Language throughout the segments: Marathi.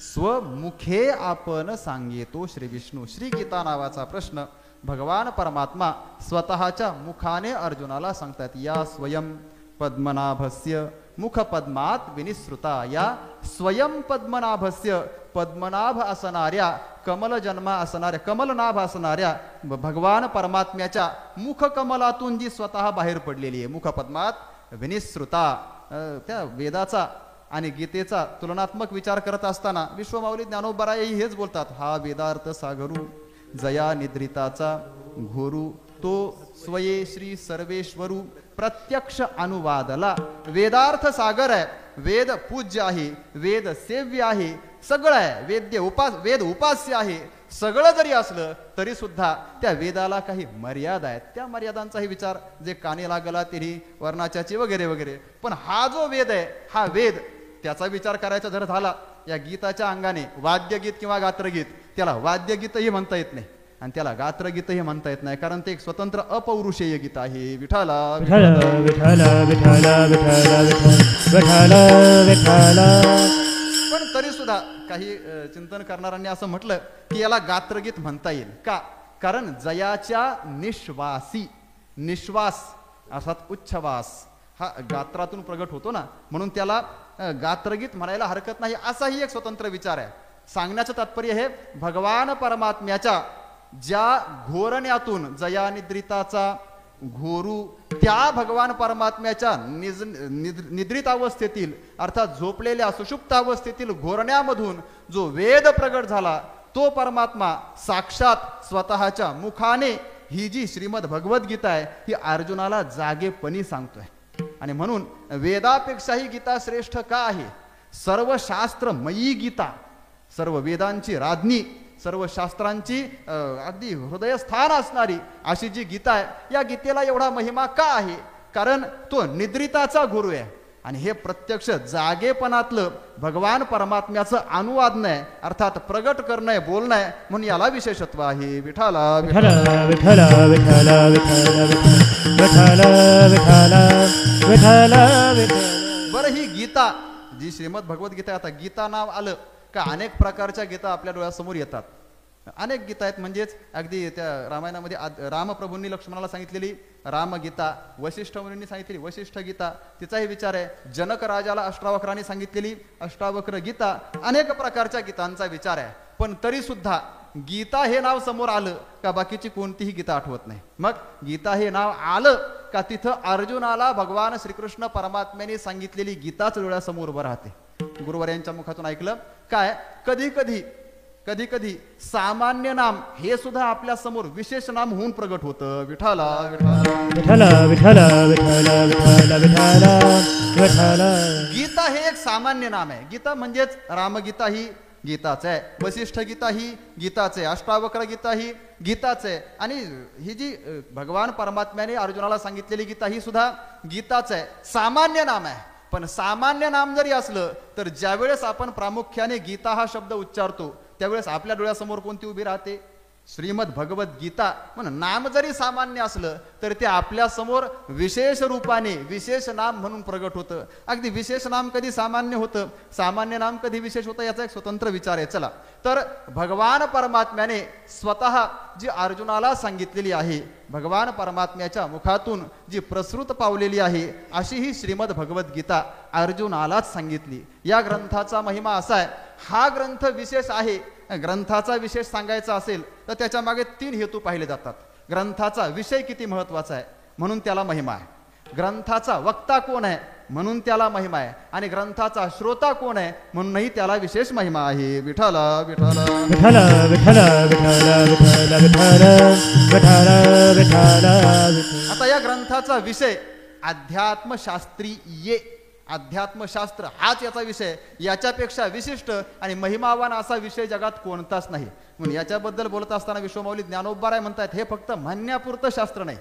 स्वमुखे आपण सांगेतो श्री विष्णू. श्री गीता नावाचा प्रश्न भगवान परमात्मा स्वतःच्या मुखाने अर्जुनाला सांगतात. या स्वयं पद्मनाभस्य मुख पद्मात विनिसृता. या स्वयं पद्मनाभस्य पद्मनाभ असणाऱ्या कमल जन्मा असणाऱ्या कमलनाभ असणाऱ्या भगवान परमात्म्याच्या मुख कमलातून जी स्वतः बाहेर पडलेली आहे. मुख पद्मात विनिसृता. त्या वेदाचा आणि गीतेचा तुलनात्मक विचार करत असताना विश्वमाऊली ज्ञानोबरायही हेच बोलतात. हा वेदार्थ सागरू जया निद्रिताचा घोरू तो स्वये श्री सर्वेश्वरू प्रत्यक्ष अनुवादला. वेदार्थ सागर आहे. वेद पूज्य आहे. वेद सेव्य आहे. सगळं आहे. वेद उपास्य आहे. सगळं जरी असलं तरी सुद्धा त्या वेदाला काही मर्यादा आहेत. त्या मर्यादांचाही विचार जे कानी लागला तरी वर्णाच्याची वगैरे वगैरे. पण हा जो वेद आहे हा वेद त्याचा विचार करायचा जर झाला या गीताच्या अंगाने वाद्यगीत किंवा गात्रगीत त्याला वाद्यगीतही म्हणता येत नाही आणि त्याला गात्रगीतही म्हणता येत नाही कारण ते एक स्वतंत्र अपौरुषेय गीत आहे. विठाला पण तरी सुद्धा काही चिंतन करणाऱ्यांनी असं म्हटलं की याला गात्रगीत म्हणता येईल का? कारण जयाच्या निश्वासी निश्वास अर्थात उच्छ्वास हा गात्रातून प्रगट होतो ना म्हणून त्याला गात्रगीत म्हणायला हरकत नाही असाही एक स्वतंत्र विचार आहे. सांगण्याचं तात्पर्य हे भगवान परमात्म्याच्या ज्या घोरण्यातून जया निद्रिताचा घोरू त्या भगवान परमात्म्याच्या निद्रित अवस्थेतील अर्थात झोपलेल्या सुषुप्त अवस्थेतील घोरण्यामधून जो वेद प्रगट झाला तो परमात्मा साक्षात स्वतःच्या मुखाने ही जी श्रीमद भगवद्गीता आहे ही अर्जुनाला जागेपणी सांगतोय. आणि म्हणून वेदापेक्षाही गीता श्रेष्ठ का आहे? सर्व शास्त्रमयी गीता, सर्व वेदांची राज्ञी, सर्व शास्त्रांची अगदी हृदयस्थान असणारी अशी जी गीता आहे या गीतेला एवढा महिमा का आहे? कारण तो निद्रिताचा गुरु आहे आणि हे प्रत्यक्ष जागेपणातलं भगवान परमात्म्याचं अनुवादन आहे अर्थात प्रगट करणं आहे बोलणं आहे म्हणून याला विशेषत्व आहे. विठाला विठाला विठाला विठाला विठाला विठाला. बरं ही गीता जी श्रीमद भगवद्गीता आता गीता नाव आलं का अनेक प्रकारच्या गीता आपल्या डोळ्यासमोर येतात. अनेक गीता आहेत म्हणजेच अगदी त्या रामायणामध्ये रामप्रभूंनी लक्ष्मणाला सांगितलेली रामगीता, वशिष्ठ मुनींनी सांगितलेली वशिष्ठ गीता तिचाही विचार आहे. जनक राजाला अष्टावक्रांनी सांगितलेली अष्टावक्र गीता, अनेक प्रकारच्या गीतांचा विचार आहे. पण तरी सुद्धा गीता हे नाव समोर आलं का बाकीची कोणतीही गीता आठवत नाही. मग गीता हे नाव आलं का तिथं अर्जुनाला भगवान श्रीकृष्ण परमात्म्याने सांगितलेली गीताच डोळ्यासमोर उभं राहते. गुरुवर्यांच्या मुखातून ऐकलं काय कधी कधी कधी कधी सामान्य नाम हे सुद्धा आपल्या समोर विशेष नाम होऊन प्रगट होतं. विठाला विठाला विठाला विठाला विठाला विठाला विठाला. गीता हे एक सामान्य नाम आहे. गीता म्हणजेच रामगीता ही गीताच आहे, वशिष्ठ गीता ही गीताच आहे, अष्टावक्र गीता ही गीताच आहे आणि ही जी भगवान परमात्म्याने अर्जुनाला सांगितलेली गीता ही सुद्धा गीताच आहे. सामान्य नाम आहे. पण सामान्य नाम जरी असलं तर ज्यावेळेस आपण प्रामुख्याने गीता हा शब्द उच्चारतो त्यावेळेस आपल्या डोळ्यासमोर कोणती उभी राहते? श्रीमद भगवद्गीता. म्हणून नाम जरी सामान्य असलं तर ते आपल्या समोर विशेष रूपाने विशेष नाम म्हणून प्रगट होतं. अगदी विशेष नाम कधी सामान्य होतं, सामान्य नाम कधी विशेष होतं याचा एक स्वतंत्र विचार आहे. चला तर भगवान परमात्म्याने स्वतः जी अर्जुनाला सांगितलेली आहे भगवान परमात्म्याच्या मुखातून जी प्रसृत पावलेली आहे अशी ही श्रीमद भगवद्गीता अर्जुनालाच सांगितली. या ग्रंथाचा महिमा असा आहे. हा ग्रंथ विशेष आहे. ग्रंथाचा विशेष सांगायचा असेल तर त्याच्या मागे 3 हेतू पाहिले जातात. ग्रंथाचा विषय किती महत्वाचा आहे म्हणून त्याला महिमा आहे. ग्रंथाचा वक्ता कोण आहे म्हणून त्याला महिमा आहे आणि ग्रंथाचा श्रोता कोण आहे म्हणूनही त्याला विशेष महिमा आहे. विठाला विठाला विठाला विठाला विठाला विठाला विठाला विठाला. आता या ग्रंथाचा विषय अध्यात्मशास्त्रीय, अध्यात्मशास्त्र हाच याचा विषय. याच्यापेक्षा विशिष्ट आणि महिमावान असा विषय जगात कोणताच नाही. म्हणून याच्याबद्दल बोलत असताना विश्वमाऊली ज्ञानोबराय म्हणतात हे फक्त म्हणण्यापुरतं शास्त्र नाही,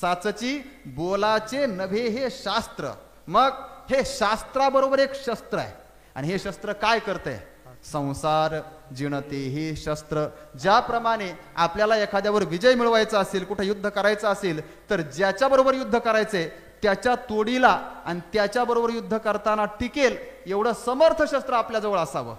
साचची बोलाचे नव्हे हे शास्त्र. मग हे शास्त्राबरोबर एक शस्त्र आहे आणि हे शस्त्र काय करते? संसार जिणते हे शस्त्र. ज्याप्रमाणे आपल्याला एखाद्यावर विजय मिळवायचा असेल, कुठे युद्ध करायचं असेल तर ज्याच्याबरोबर युद्ध करायचे त्याच्या तोडीला आणि त्याच्याबरोबर युद्ध करताना टिकेल एवढं समर्थ शस्त्र आपल्याजवळ असावं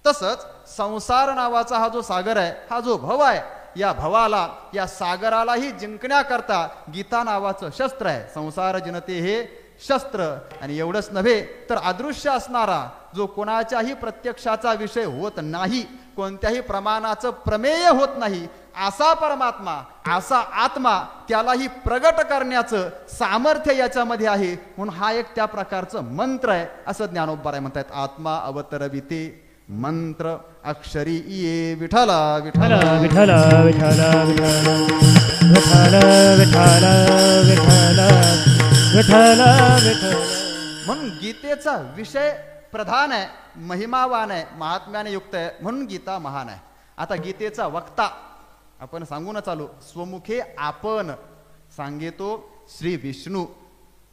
तसंच संसार नावाचा हा जो सागर आहे, हा जो भव आहे, या भवाला, या सागरालाही जिंकण्याकरता गीता नावाचं शस्त्र आहे. संसार जिनते हे शस्त्र. आणि एवढंच नव्हे तर अदृश्य असणारा जो कोणाच्याही प्रत्यक्षाचा विषय होत नाही, कोणत्याही प्रमाणाचं प्रमेय होत नाही, असा परमात्मा, असा आत्मा, त्यालाही प्रगट करण्याचं सामर्थ्य याच्यामध्ये आहे. म्हणून हा एक त्या प्रकारचं मंत्र आहे असं ज्ञानोबा म्हणतात. आत्मा अवतरविते मंत्र अक्षरी ये विठला विठला विठला विठला विठला विठला विठला विठला विठला विठला. म्हणून गीतेचा विषय प्रधान आहे, महिमावान आहे, महात्म्याने युक्त आहे, म्हणून गीता महान आहे. आता गीतेचा वक्ता आपण सांगून चालू. स्वमुखे आपण सांगेतो श्री विष्णू.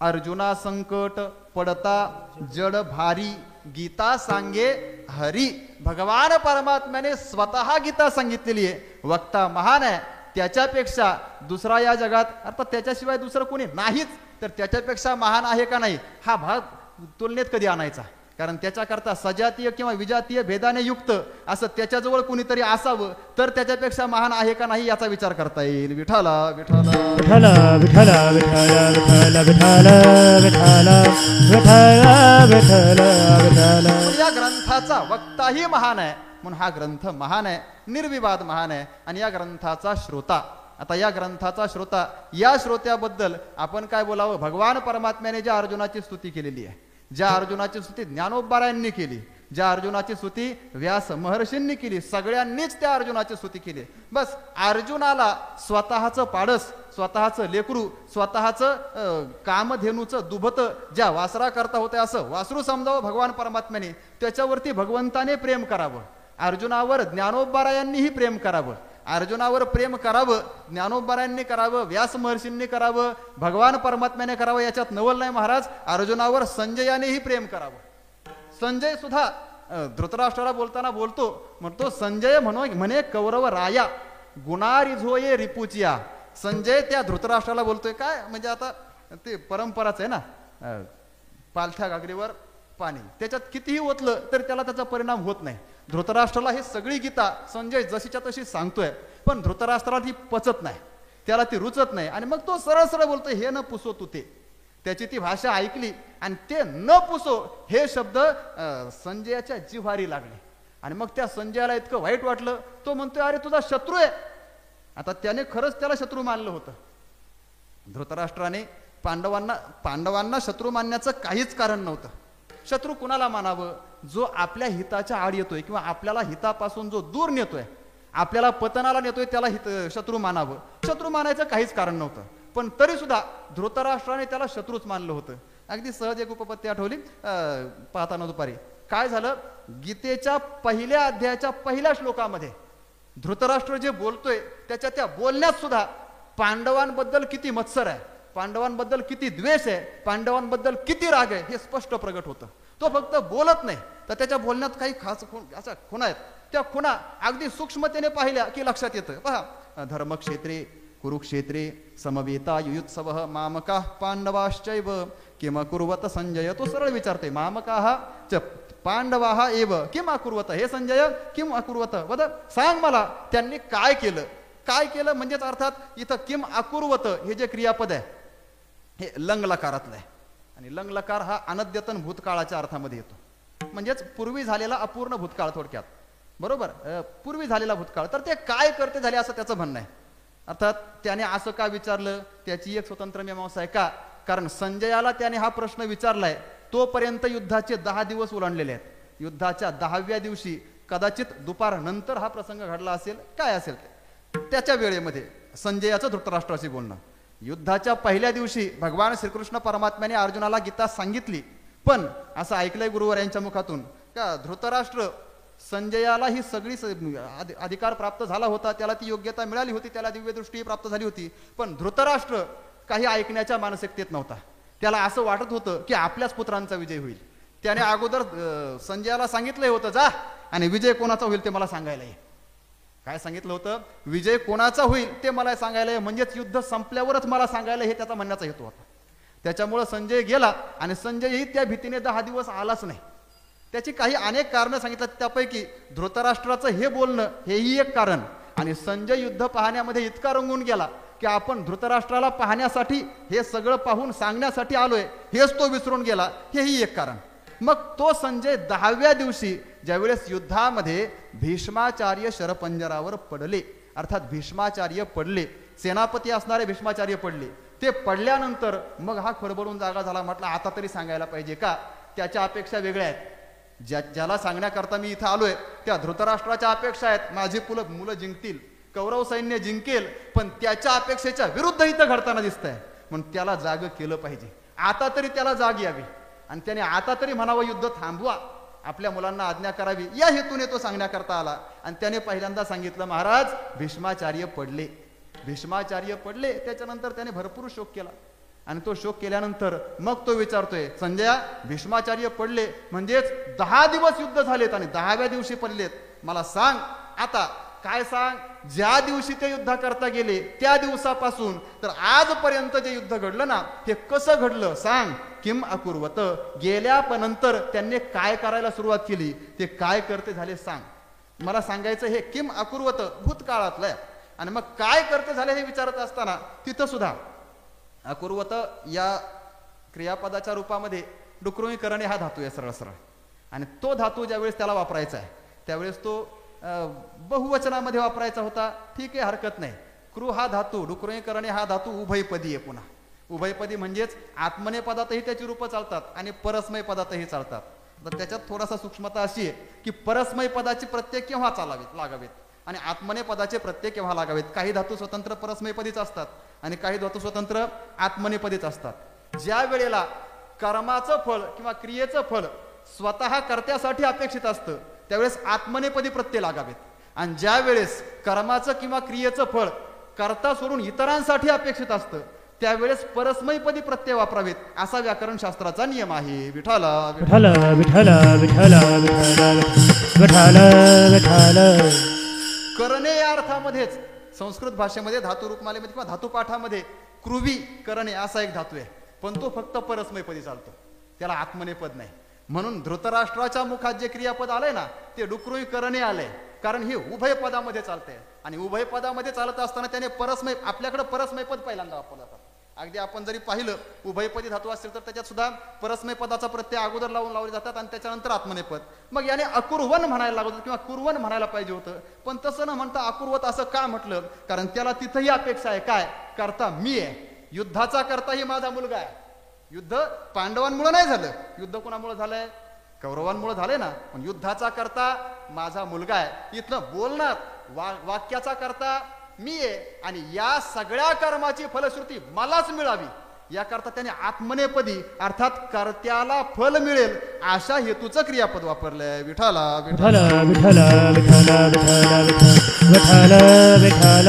अर्जुना संकट पडता जड भारी, गीता सांगे हरी. भगवान परमात्म्याने स्वतः गीता सांगितलेली आहे. वक्ता महान आहे, त्याच्यापेक्षा दुसरा या जगात, अर्थात त्याच्याशिवाय दुसरं कोणी नाहीच, तर त्याच्यापेक्षा महान आहे का नाही हा भाग तुलनेत कधी आणायचा. कारण त्याच्याकरता सजातीय किंवा विजातीय भेदाने युक्त असं त्याच्याजवळ कुणीतरी असावं, तर त्याच्यापेक्षा महान आहे का नाही याचा विचार करता येईल. विठाला विठाला विठला विठला विठला विठला विठला विठला विठला विठला विठला. या ग्रंथाचा वक्ताही महान आहे, म्हणून हा ग्रंथ महान आहे, निर्विवाद महान आहे. आणि या ग्रंथाचा श्रोता, आता या ग्रंथाचा श्रोता, या श्रोत्याबद्दल आपण काय बोलावं. भगवान परमात्म्याने ज्या अर्जुनाची स्तुती केलेली आहे, ज्या अर्जुनाची स्तुती ज्ञानोबारायांनी केली, ज्या अर्जुनाची स्तुती व्यास महर्षींनी केली, सगळ्यांनीच त्या अर्जुनाची स्तुती केली. बस अर्जुनाला स्वतःचं पाडस, स्वतःचं लेकरू, स्वतःचं कामधेनूचं दुभत ज्या वासरा करता होते असं वासरू समजावं भगवान परमात्म्याने. त्याच्यावरती भगवंताने प्रेम करावं, अर्जुनावर ज्ञानोबारायांनीही प्रेम करावं. अर्जुनावर प्रेम करावं, ज्ञानोबारायांनी करावं, व्यास महर्षींनी करावं, भगवान परमात्म्याने करावं, याच्यात नवल नाही महाराज. अर्जुनावर संजयानेही प्रेम करावं. संजय सुद्धा धृतराष्ट्राला बोलताना म्हणतो संजय म्हणे कौरव राया गुणारिझोये रिपुचिया. संजय त्या धृतराष्ट्राला बोलतोय काय, म्हणजे आता ते परंपराच आहे ना, पालथ्या गागरीवर पाणी, त्याच्यात कितीही ओतलं तर त्याला त्याचा परिणाम होत नाही. धृतराष्ट्राला हे सगळी गीता संजय जशीच्या तशी सांगतोय, पण धृतराष्ट्राला ती पचत नाही, त्याला ती रुचत नाही. आणि मग तो सरळ सरळ बोलतोय हे न पुसो तू ते. त्याची ती भाषा ऐकली आणि ते न पुसो हे शब्द संजयाच्या जिव्हारी लागले. आणि मग त्या संजयाला इतकं वाईट वाटलं, तो म्हणतोय अरे तुझा शत्रू आहे. आता त्याने खरंच त्याला शत्रू मानलं होतं. धृतराष्ट्राने पांडवांना शत्रू मानण्याचं काहीच कारण नव्हतं. शत्रू कुणाला मानावं, जो आपल्या हिताच्या आड येतोय किंवा आपल्याला हितापासून जो दूर नेतोय, आपल्याला पतनाला नेतोय, त्याला शत्रू मानावं. शत्रू मानायचं काहीच कारण नव्हतं, पण तरी सुद्धा धृतराष्ट्राने त्याला शत्रूच मानलं होतं. अगदी सहज एक उपपत्ती आठवली पाहताना दुपारी. काय झालं, गीतेच्या पहिल्या अध्यायाच्या पहिल्या श्लोकामध्ये धृतराष्ट्र जे बोलतोय त्याच्या त्या बोलण्यात सुद्धा पांडवांबद्दल किती मत्सर आहे, पांडवांबद्दल किती द्वेष आहे, पांडवांबद्दल किती राग आहे हे स्पष्ट प्रगट होतं. तो फक्त बोलत नाही, तर त्याच्या बोलण्यात काही खास अशा खुणा आहेत. त्या खुणा अगदी सूक्ष्मतेने पाहिल्या की लक्षात येतं. पहा, धर्मक्षेत्रे कुरुक्षेत्रे समवेता युयुत्सव मामका पांडवाश्चैव किम कुर्वत संजय. तो सरळ विचारते, मामकाः च पांडवाः एव किम अकुर्वत. हे संजय किम अकुर्वत, वद सांग मला त्यांनी काय केलं. काय केलं म्हणजेच अर्थात इथं किम अकुर्वत हे जे क्रियापद आहे हे लंग लकारातलं आहे. आणि लंग लकार हा अनद्यतन भूतकाळाच्या अर्थामध्ये येतो, म्हणजेच पूर्वी झालेला अपूर्ण भूतकाळ. थोडक्यात बरोबर, पूर्वी झालेला भूतकाळ. तर ते काय करते झाले असं त्याचं म्हणणं आहे. अर्थात त्याने असं का विचारलं त्याची एक स्वतंत्र मीमांसा आहे. का, कारण संजयाला त्याने हा प्रश्न विचारलाय तोपर्यंत युद्धाचे 10 दिवस ओलांडलेले आहेत. युद्धाच्या 10व्या दिवशी कदाचित दुपारनंतर हा प्रसंग घडला असेल, काय असेल त्याच्या वेळेमध्ये संजयाचं धृतराष्ट्राशी बोलणं. युद्धाच्या पहिल्या दिवशी भगवान श्रीकृष्ण परमात्म्याने अर्जुनाला गीता सांगितली, पण असं ऐकलंय गुरुवर यांच्या मुखातून का धृतराष्ट्र संजयाला ही सगळी अधिकार प्राप्त झाला होता, त्याला ती योग्यता मिळाली होती, त्याला दिव्य दृष्टी प्राप्त झाली होती, पण धृतराष्ट्र काही ऐकण्याच्या मानसिकतेत नव्हता. त्याला असं वाटत होतं की आपल्याच पुत्रांचा विजय होईल. त्याने अगोदर संजयाला सांगितलंय होतं जा आणि विजय कोणाचा होईल ते मला सांगायला ये. काय सांगितलं होतं, विजय कोणाचा होईल ते मला सांगायला ये, म्हणजेच युद्ध संपल्यावरच मला सांगायला, हे त्याचा म्हणण्याचा हेतू होता. त्याच्यामुळे संजय गेला आणि संजयही त्या भीतीने 10 दिवस आलाच नाही. त्याची काही अनेक कारणं सांगितलं. त्यापैकी धृतराष्ट्राचं हे बोलणं हेही एक कारण, आणि संजय युद्ध पाहण्यामध्ये इतका रंगून गेला की आपण धृतराष्ट्राला पाहण्यासाठी हे सगळं पाहून सांगण्यासाठी आलोय हेच तो विसरून गेला, हेही एक कारण. मग तो संजय 10व्या दिवशी ज्यावेळेस युद्धामध्ये भीष्माचार्य शरपंजरावर पडले, अर्थात भीष्माचार्य पडले, सेनापती असणारे भीष्माचार्य पडले. ते पडल्यानंतर मग हा खडबडून जागा झाला. म्हटलं आता तरी सांगायला पाहिजे का, त्याच्या अपेक्षा वेगळ्या आहेत. ज्याला सांगण्याकरता मी इथं आलोय त्या धृतराष्ट्राच्या अपेक्षा आहेत, माझी मुलं जिंकतील, कौरव सैन्य जिंकेल, पण त्याच्या अपेक्षेच्या विरुद्ध इथं घडताना दिसतंय. म्हणून त्याला जाग केलं पाहिजे, आता तरी त्याला जाग यावी आणि त्याने आता तरी म्हणावं युद्ध थांबवा, आपल्या मुलांना आज्ञा करावी, या हेतूने तो सांगण्याकरता आला. आणि त्याने पहिल्यांदा सांगितलं, महाराज भीष्माचार्य पडले. भीष्माचार्य पडले, त्याच्यानंतर त्याने भरपूर शोक केला. आणि तो शोक केल्यानंतर मग तो विचारतोय, संजया भीष्माचार्य पडले म्हणजेच 10 दिवस युद्ध झालेत आणि 10व्या दिवशी पडलेत, मला सांग आता काय सांग, ज्या दिवशी ते युद्ध करता गेले त्या दिवसापासून तर आजपर्यंत जे युद्ध घडलं ना ते कसं घडलं सांग. किम अकुर्वत, गेल्यानंतर त्यांनी काय करायला सुरुवात केली, ते काय करते झाले सांग. मला सांगायचं हे किम अकुर्वत भूतकाळातलं आहे. आणि मग काय करते झाले हे विचारत असताना तिथं सुद्धा अकुर्वत या क्रियापदाच्या रूपामध्ये डुकरोई करणे हा धातू आहे सरळ सरळ. आणि तो धातू ज्यावेळेस त्याला वापरायचा आहे त्यावेळेस तो बहुवचनामध्ये वापरायचा होता, ठीक आहे हरकत नाही. क्रू हा धातू, डुकरोई करणे हा धातू उभयपदी आहे. पुन्हा उभयपदी म्हणजेच आत्मनेय पदातही त्याची रूपं चालतात आणि परस्मय पदातही चालतात. तर त्याच्यात थोडासा सूक्ष्मता अशी आहे की परस्मय पदाची प्रत्यय केव्हा लागावेत आणि आत्मनेय पदाचे प्रत्यय केव्हा लागावेत. काही धातू स्वतंत्र परस्मयपदीच असतात आणि काही धातू स्वतंत्र आत्मनेपदीच असतात. ज्या वेळेला कर्माचं फळ किंवा क्रियेचं फळ स्वतः कर्त्यासाठी अपेक्षित असतं त्यावेळेस आत्मनेपदी प्रत्यय लागावेत, आणि ज्या वेळेस कर्माचं किंवा क्रियेचं फळ कर्ता सोडून इतरांसाठी अपेक्षित असतं त्यावेळेस परस्मयपदी प्रत्यय वापरावेत, असा व्याकरण शास्त्राचा नियम आहे. विठाला विठ्ठल विठ्ठल विठ्ठल विठ्ठल विठ्ठल. करणे या अर्थामध्येच संस्कृत भाषेमध्ये धातू रूपमालेमध्ये किंवा धातुपाठामध्ये कृवी करणे असा एक धातू आहे, पण तो फक्त परस्मयपदी चालतो, त्याला आत्मनेपद नाही. म्हणून धृतराष्ट्राच्या मुखात जे क्रियापद आलंय ना ते डुकरोई करणे आलंय, कारण हे उभय पदामध्ये चालतंय. आणि उभय पदामध्ये चालत असताना त्याने परस्मय, आपल्याकडे परस्मयपद पहिल्यांदा वापरलं जातात. अगदी आपण जरी पाहिलं उभयपदी धातू असेल तर त्याच्यात सुद्धा परस्मय पदाचा प्रत्यय अगोदर लावले जातात आणि त्याच्यानंतर आत्मनेपद. मग याने अकुर्वन म्हणायला लागत किंवा कुर्वन म्हणायला पाहिजे होतं, पण तसं न म्हणता अकुर्वत असं का म्हटलं, कारण त्याला तिथंही अपेक्षा आहे काय, करता मी आहे, युद्धाचा करताही माझा मुलगा आहे. युद्ध पांडवांमुळे नाही झालं, युद्ध कोणामुळे झालंय, कौरवांमुळे झाले ना, पण युद्धाचा करता माझा मुलगा आहे. इथनं बोलणार वाक्याचा करता मी आहे आणि या सगळ्या कर्माची फलश्रुती मलाच मिळावी याकरता त्याने आत्मनेपदी अर्थात कर्त्याला फल मिळेल अशा हेतूचं क्रियापद वापरलंय. विठाला विठ्ठल विठ्ठल विठ्ठल विठ्ठल विठ्ठल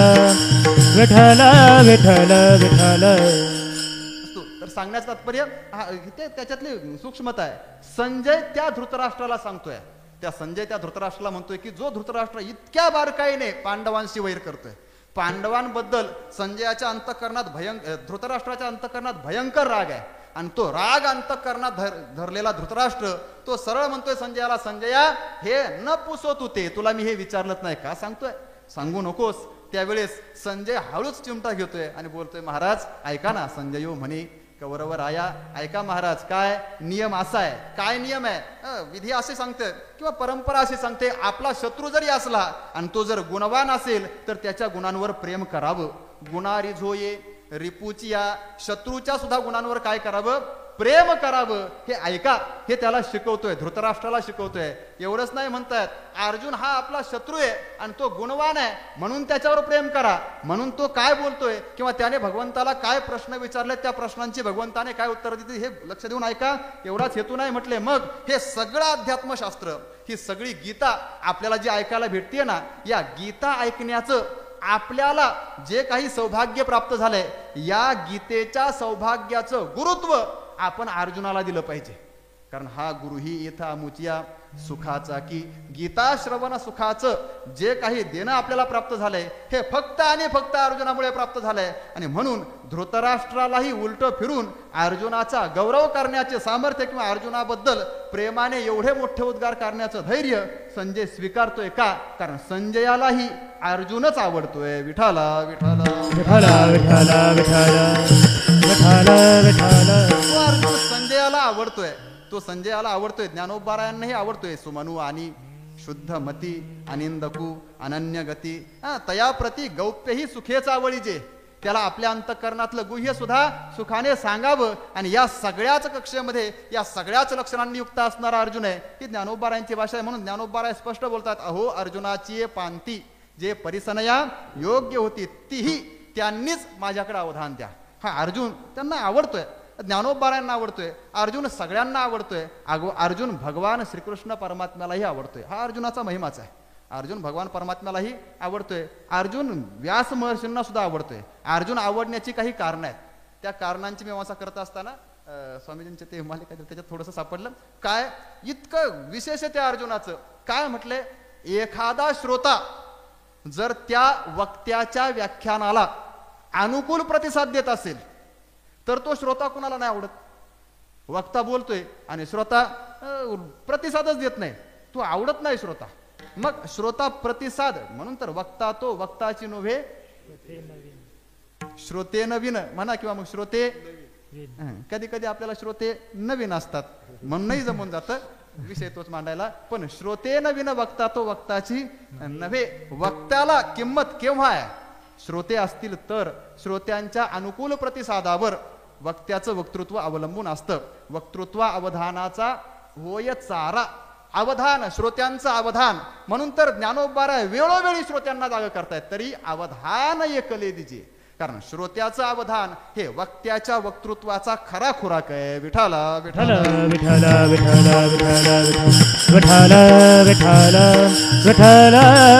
विठ्ठल विठ्ठल विठ्ठल. तर सांगण्याचं तात्पर्य त्याच्यातली सूक्ष्मता आहे. संजय त्या धृतराष्ट्राला सांगतोय, त्या संजय त्या धृतराष्ट्राला म्हणतोय की जो धृतराष्ट्र इतक्या बारकाईने पांडवांशी वैर करतोय, पांडवांबद्दल संजयाच्या अंतःकरणात धृतराष्ट्राच्या अंतःकरणात भयंकर राग आहे आणि तो राग अंतःकरणात धरलेला धृतराष्ट्र तो सरळ म्हणतोय संजयाला, संजया हे न पुसत होते तुला मी हे विचारलंच नाही का, सांगतोय सांगू नकोस. त्यावेळेस संजय हळूच चिमटा घेतोय आणि बोलतोय, महाराज ऐका ना. संजयो म्हणे कौरवर आया, ऐका महाराज काय नियम असा आहे. काय नियम आहे, विधी असे सांगते किंवा परंपरा अशी सांगते, आपला शत्रू जरी असला आणि तो जर गुणवान असेल तर त्याच्या गुणांवर प्रेम करावं. गुणारी झोये रिपुचिया, शत्रूच्या सुद्धा गुणांवर काय करावं, प्रेम करावं. हे ऐका, हे त्याला शिकवतोय, धृतराष्ट्राला शिकवतोय. एवढंच नाही म्हणतायत, अर्जुन हा आपला शत्रू आहे आणि तो गुणवान आहे म्हणून त्याच्यावर प्रेम करा. म्हणून तो काय बोलतोय किंवा त्याने भगवंताला काय प्रश्न विचारले त्या प्रश्नांची भगवंताने काय उत्तर दिली हे लक्ष देऊन ऐका. एवढाच हेतू नाही म्हटले. मग हे सगळं अध्यात्मशास्त्र, ही सगळी गीता आपल्याला जी ऐकायला भेटते ना, या गीता ऐकण्याचं आपल्याला जे काही सौभाग्य प्राप्त झालंय या गीतेच्या सौभाग्याचं गुरुत्व आपण अर्जुनाला दिलं पाहिजे. कारण हा गुरुही इथं अमुचिया सुखाचा, की गीता श्रवण सुखाचं जे काही देणं आपल्याला प्राप्त झालंय हे फक्त आणि फक्त अर्जुनामुळे प्राप्त झालंय. आणि म्हणून धृतराष्ट्रालाही उलट फिरून अर्जुनाचा गौरव करण्याचे सामर्थ्य किंवा अर्जुनाबद्दल प्रेमाने एवढे मोठे उद्गार करण्याचं धैर्य संजय स्वीकारतोय का? कारण संजयालाही अर्जुनच आवडतोय. विठाला विठाला विठाला विठाला विठाला विठाला विठाला. तो अर्जुन संजयाला आवडतोय, तो संजयाला आवडतोय, ज्ञानोबारायांनाही आवडतोय. सुमनु आणि शुद्ध मती अनिंदकू अनन्य गती तया प्रती गौप्यही सुखेच आवडीजे. त्याला आपल्या अंतःकरणातलं गुह्य सुद्धा सुखाने सांगावं. आणि या सगळ्याच कक्षेमध्ये या सगळ्याच लक्षणांनी युक्त असणारा अर्जुन आहे. ही ज्ञानोबारायांची भाषा आहे. म्हणून ज्ञानोबाराय स्पष्ट बोलतात, अहो अर्जुनाची पांती जे परिसनया योग्य होती तीही त्यांनीच माझ्याकडे अवधान द्या. हा अर्जुन त्यांना आवडतोय, ज्ञानोबारायांना आवडतोय, अर्जुन सगळ्यांना आवडतोय. अर्जुन भगवान श्रीकृष्ण परमात्म्यालाही आवडतोय. हा अर्जुनाचा महिमाच आहे. अर्जुन भगवान परमात्म्यालाही आवडतोय, अर्जुन व्यास महर्षींना सुद्धा आवडतोय. अर्जुन आवडण्याची काही कारणं आहेत. त्या कारणांची मीमांसा करत असताना स्वामीजींचे ते मला काय त्याच्यात थोडंसं सापडलं. काय इतकं विशेष आहे त्या अर्जुनाचं. काय म्हटलंय, एखादा श्रोता जर त्या वक्त्याच्या व्याख्यानाला अनुकूल प्रतिसाद देत असेल तर तो श्रोता कुणाला नाही आवडत. वक्ता बोलतोय आणि श्रोता प्रतिसादच देत नाही, तो आवडत नाही श्रोता. मग श्रोता प्रतिसाद म्हणून तर वक्ता तो वक्ताची नव्हे श्रोते नवीन म्हणा, किंवा मग श्रोते कधी कधी आपल्याला श्रोते नवीन असतात म्हणूनही जमून जातं विषय तोच मांडायला. पण श्रोते नवीन वक्ता तो वक्ताची नव्हे. वक्त्याला किंमत केव्हा आहे? श्रोते असतील तर श्रोत्यांच्या अनुकूल प्रतिसादावर वक्त्याचं वक्तृत्व अवलंबून असतं. वक्तृत्व अवधानाचा होय चारा. अवधान श्रोत्यांचं अवधान म्हणून तर ज्ञानोबाराय वेळोवेळी श्रोत्यांना जागा करतायत. तरी अवधान एकले दिजे, कारण श्रोत्याचं अवधान हे वक्त्याच्या वक्तृत्वाचा खरा खुराक आहे. विठाला विठाला विठाला विठाला विठाला विठाला विठाला विठाला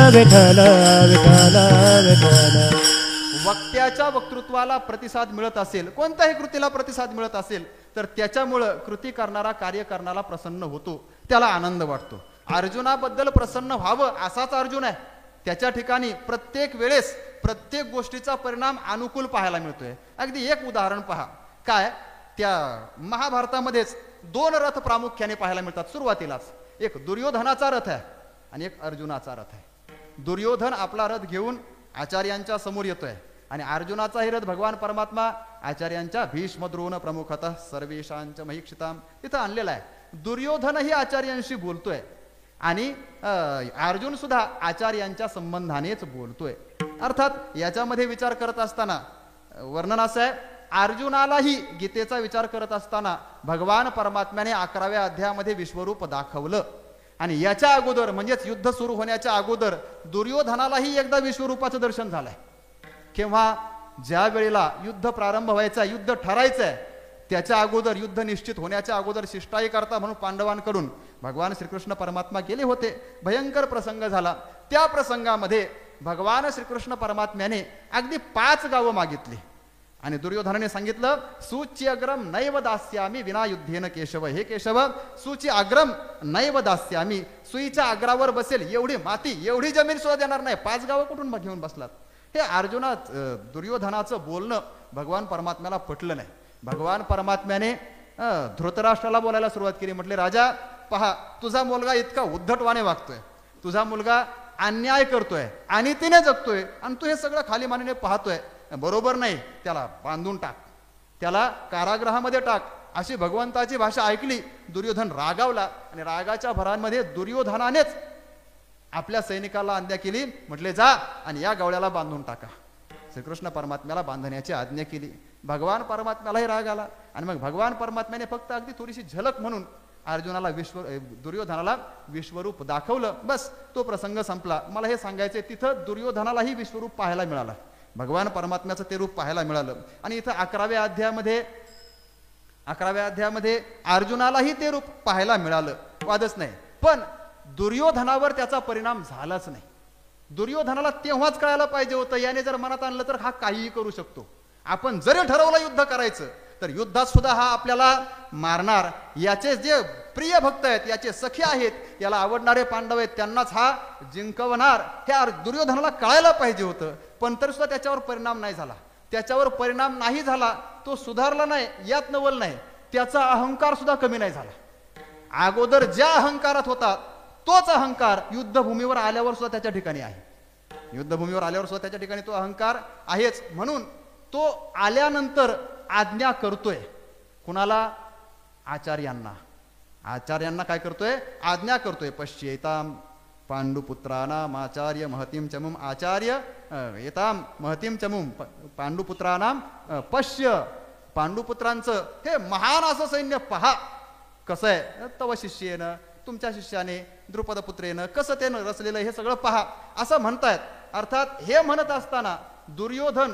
विठाला विठाला विठाला. वक्त्याच्या वक्तृत्वाला प्रतिसाद मिळत असेल, कोणत्याही कृतीला प्रतिसाद मिळत असेल तर त्याच्यामुळं कृती करणारा कार्य करणारा प्रसन्न होतो, त्याला आनंद वाटतो. अर्जुनाबद्दल प्रसन्न व्हावं असाच अर्जुन आहे. त्याच्या ठिकाणी प्रत्येक वेळेस प्रत्येक गोष्टीचा परिणाम अनुकूल पाहायला मिळतोय. अगदी एक उदाहरण पहा. काय, त्या महाभारतामध्येच दोन रथ प्रामुख्याने पाहायला मिळतात सुरुवातीलाच. एक दुर्योधनाचा रथ आहे आणि एक अर्जुनाचा रथ आहे. दुर्योधन आपला रथ घेऊन आचार्यांच्या समोर येतोय आणि अर्जुनाचाही रथ भगवान परमात्मा आचार्यांच्या भीष्म द्रोण प्रमुखतः सर्वेशांच महिक्षिताम तिथं आणलेला आहे. दुर्योधनही आचार्यांशी बोलतोय आणि अर्जुन सुद्धा आचार्यांच्या संबंधानेच बोलतोय. अर्थात याच्यामध्ये विचार करत असताना वर्णन असं आहे, अर्जुनालाही गीतेचा विचार करत असताना भगवान परमात्म्याने 11व्या अध्यायामध्ये विश्वरूप दाखवलं. आणि याच्या अगोदर म्हणजेच युद्ध सुरू होण्याच्या अगोदर दुर्योधनालाही एकदा विश्वरूपाचं दर्शन झालंय. केव्हा, ज्या वेळेला युद्ध प्रारंभ व्हायचा, युद्ध ठरायचंय त्याच्या अगोदर, युद्ध निश्चित होण्याच्या अगोदर शिष्टाई करता म्हणून पांडवांकडून भगवान श्रीकृष्ण परमात्मा गेले होते. भयंकर प्रसंग झाला. त्या प्रसंगामध्ये भगवान श्रीकृष्ण परमात्म्याने अगदी 5 गावं मागितली आणि दुर्योधनाने सांगितलं, सूची अग्रम नैव दास्यामी विना युद्धेन केशव. हे केशव, सूची अग्रम नैव दास्यामी, सुईच्या अग्रावर बसेल एवढी माती, एवढी जमीन सुद्धा देणार नाही. 5 गावं कुठून घेऊन बसलात? हे दुर्योधनाचं बोलणं भगवान परमात्म्याला पटलं नाही. भगवान परमात्म्याने धृतराष्ट्राला बोलायला सुरुवात केली. म्हटले, राजा पहा, तुझा मुलगा इतका उद्धटवाने वागतोय, तुझा मुलगा अन्याय करतोय आणि तिने जगतोय आणि तू हे सगळं खाली मानेने पाहतोय, बरोबर नाही. त्याला बांधून टाक, त्याला कारागृहामध्ये टाक. अशी भगवंताची भाषा ऐकली. दुर्योधन रागावला आणि रागाच्या भरांमध्ये दुर्योधनानेच आपल्या सैनिकाला आज्ञा केली. म्हटले, जा आणि या गवळ्याला बांधून टाका. श्रीकृष्ण परमात्म्याला बांधण्याची आज्ञा केली. भगवान परमात्म्यालाही राग आला आणि मग भगवान परमात्म्याने फक्त अगदी थोडीशी झलक म्हणून दुर्योधनाला विश्वरूप दाखवलं. बस, तो प्रसंग संपला. मला हे सांगायचे, तिथं दुर्योधनालाही विश्वरूप पाहायला मिळालं, भगवान परमात्म्याचं ते रूप पाहायला मिळालं. आणि इथं 11व्या अध्यायामध्ये अर्जुनालाही ते रूप पाहायला मिळालं, वादच नाही. पण दुर्योधनावर त्याचा परिणाम झालाच नाही. दुर्योधनाला तेव्हाच कळायला पाहिजे होतं, याने जर मनात आणलं तर हा काहीही करू शकतो. आपण जरी ठरवलं युद्ध करायचं तर युद्धात सुद्धा हा आपल्याला मारणार, याचे जे प्रिय भक्त आहेत, याचे सखे आहेत, याला आवडणारे पांडव आहेत, त्यांनाच हा जिंकवणार हे दुर्योधनाला कळायला पाहिजे होतं. पण तरी सुद्धा त्याच्यावर परिणाम नाही झाला. त्याच्यावर परिणाम नाही झाला, तो सुधारला नाही यात नवल नाही, त्याचा अहंकार सुद्धा कमी नाही झाला. अगोदर ज्या अहंकारात होता तोच अहंकार युद्धभूमीवर आल्यावर सुद्धा त्याच्या ठिकाणी आहे. युद्धभूमीवर आल्यावर सुद्धा त्याच्या ठिकाणी तो अहंकार आहेच. म्हणून तो आल्यानंतर आज्ञा करतोय कुणाला? आचार्यांना. आचार्यांना काय करतोय? आज्ञा करतोय. पश्येताम पांडुपुत्राणाम आचार्य महतीम चमुम आचार्य येताम महतीम चमुम पांडुपुत्राणाम पश्य. पांडुपुत्रांचं हे महान असं सैन्य पहा कसं आहे. तव शिष्येनं, तुमच्या शिष्याने, द्रुपदपुत्रेनं कसं त्यानं रचलेलं हे सगळं पहा असं म्हणतायत. अर्थात हे म्हणत असताना दुर्योधन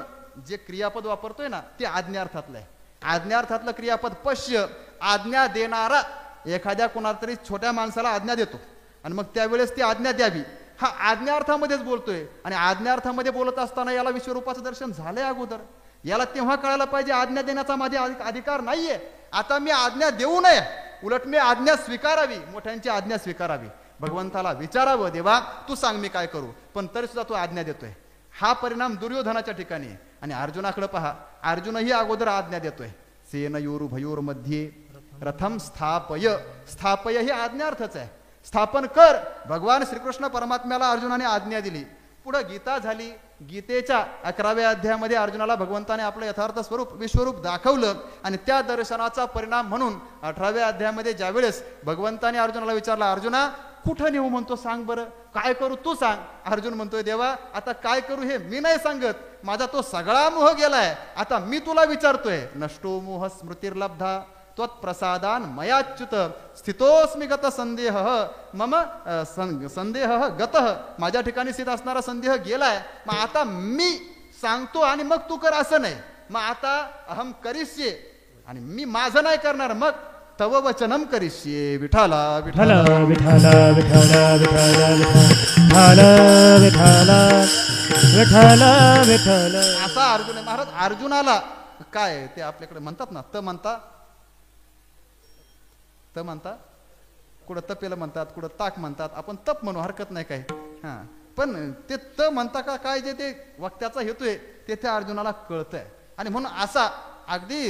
जे क्रियापद वापरतोय ना ते आज्ञार्थातलं आहे. आज्ञार्थातलं क्रियापद पश्य. आज्ञा देणारा एखाद्या कोणाला तरी छोट्या माणसाला आज्ञा देतो आणि मग त्यावेळेस ती आज्ञा द्यावी, हा आज्ञार्थामध्येच बोलतोय. आणि आज्ञार्थामध्ये बोलत असताना याला विश्वरूपाचं दर्शन झालंय अगोदर. याला तेव्हा कळायला पाहिजे आज्ञा देण्याचा माझे अधिकार नाहीये. आता मी आज्ञा देऊ नये, उलट मी आज्ञा स्वीकारावी, मोठ्यांची आज्ञा स्वीकारावी. भगवंताला विचारावं, देवा तू सांग मी काय करू, पण तरी सुद्धा तो आज्ञा देतोय. हा परिणाम दुर्योधनाच्या ठिकाणी आहे. आणि अर्जुनाकडे पहा, अर्जुनही अगोदर आज्ञा देतोय. सेनयोरुभयोर मध्ये रथम स्थापय. स्थापय ही आज्ञार्थच आहे. स्थापन कर. भगवान श्रीकृष्ण परमात्म्याला अर्जुनाने आज्ञा दिली. पुढे गीता झाली. गीतेच्या 11व्या अध्यायामध्ये अर्जुनाला भगवंताने आपलं यथार्थ स्वरूप विश्वरूप दाखवलं आणि त्या दर्शनाचा परिणाम म्हणून 18व्या अध्यायामध्ये ज्यावेळेस भगवंताने अर्जुनाला विचारला, अर्जुना कुठं नेऊ म्हणतो सांग बरं, काय करू तू सांग. अर्जुन म्हणतोय, देवा आता काय करू हे मी नाही सांगत, माझा तो सगळा मोह गेलाय, आता मी तुला विचारतोय. नष्टो मोह स्मृतिर्लब्धा त्वत्प्रसादान मयाच्युत स्थितोस्मी गत संदेह मम संदेह गत. माझ्या ठिकाणी स्थित असणारा संदेह गेलाय. मग आता मी सांगतो आणि मग तू कर असं नाही. मग आता अहम करिष्ये आणि मी माझं नाही करणार, मग तव वचनम करिष्ये. विठाला विठाला विठाला विठाला विठाला विठाला विठाला विठाला. असा अर्जुन आहे. महाराज अर्जुनाला काय ते आपल्याकडे म्हणतात ना, त म्हणता कुठं तपेला म्हणतात, कुठं ताक म्हणतात. आपण तप म्हणू, हरकत नाही काय. हा, पण ते त म्हणता का काय जे ते वक्त्याचा हेतू आहे ते त्या अर्जुनाला कळतंय. आणि म्हणून असा अगदी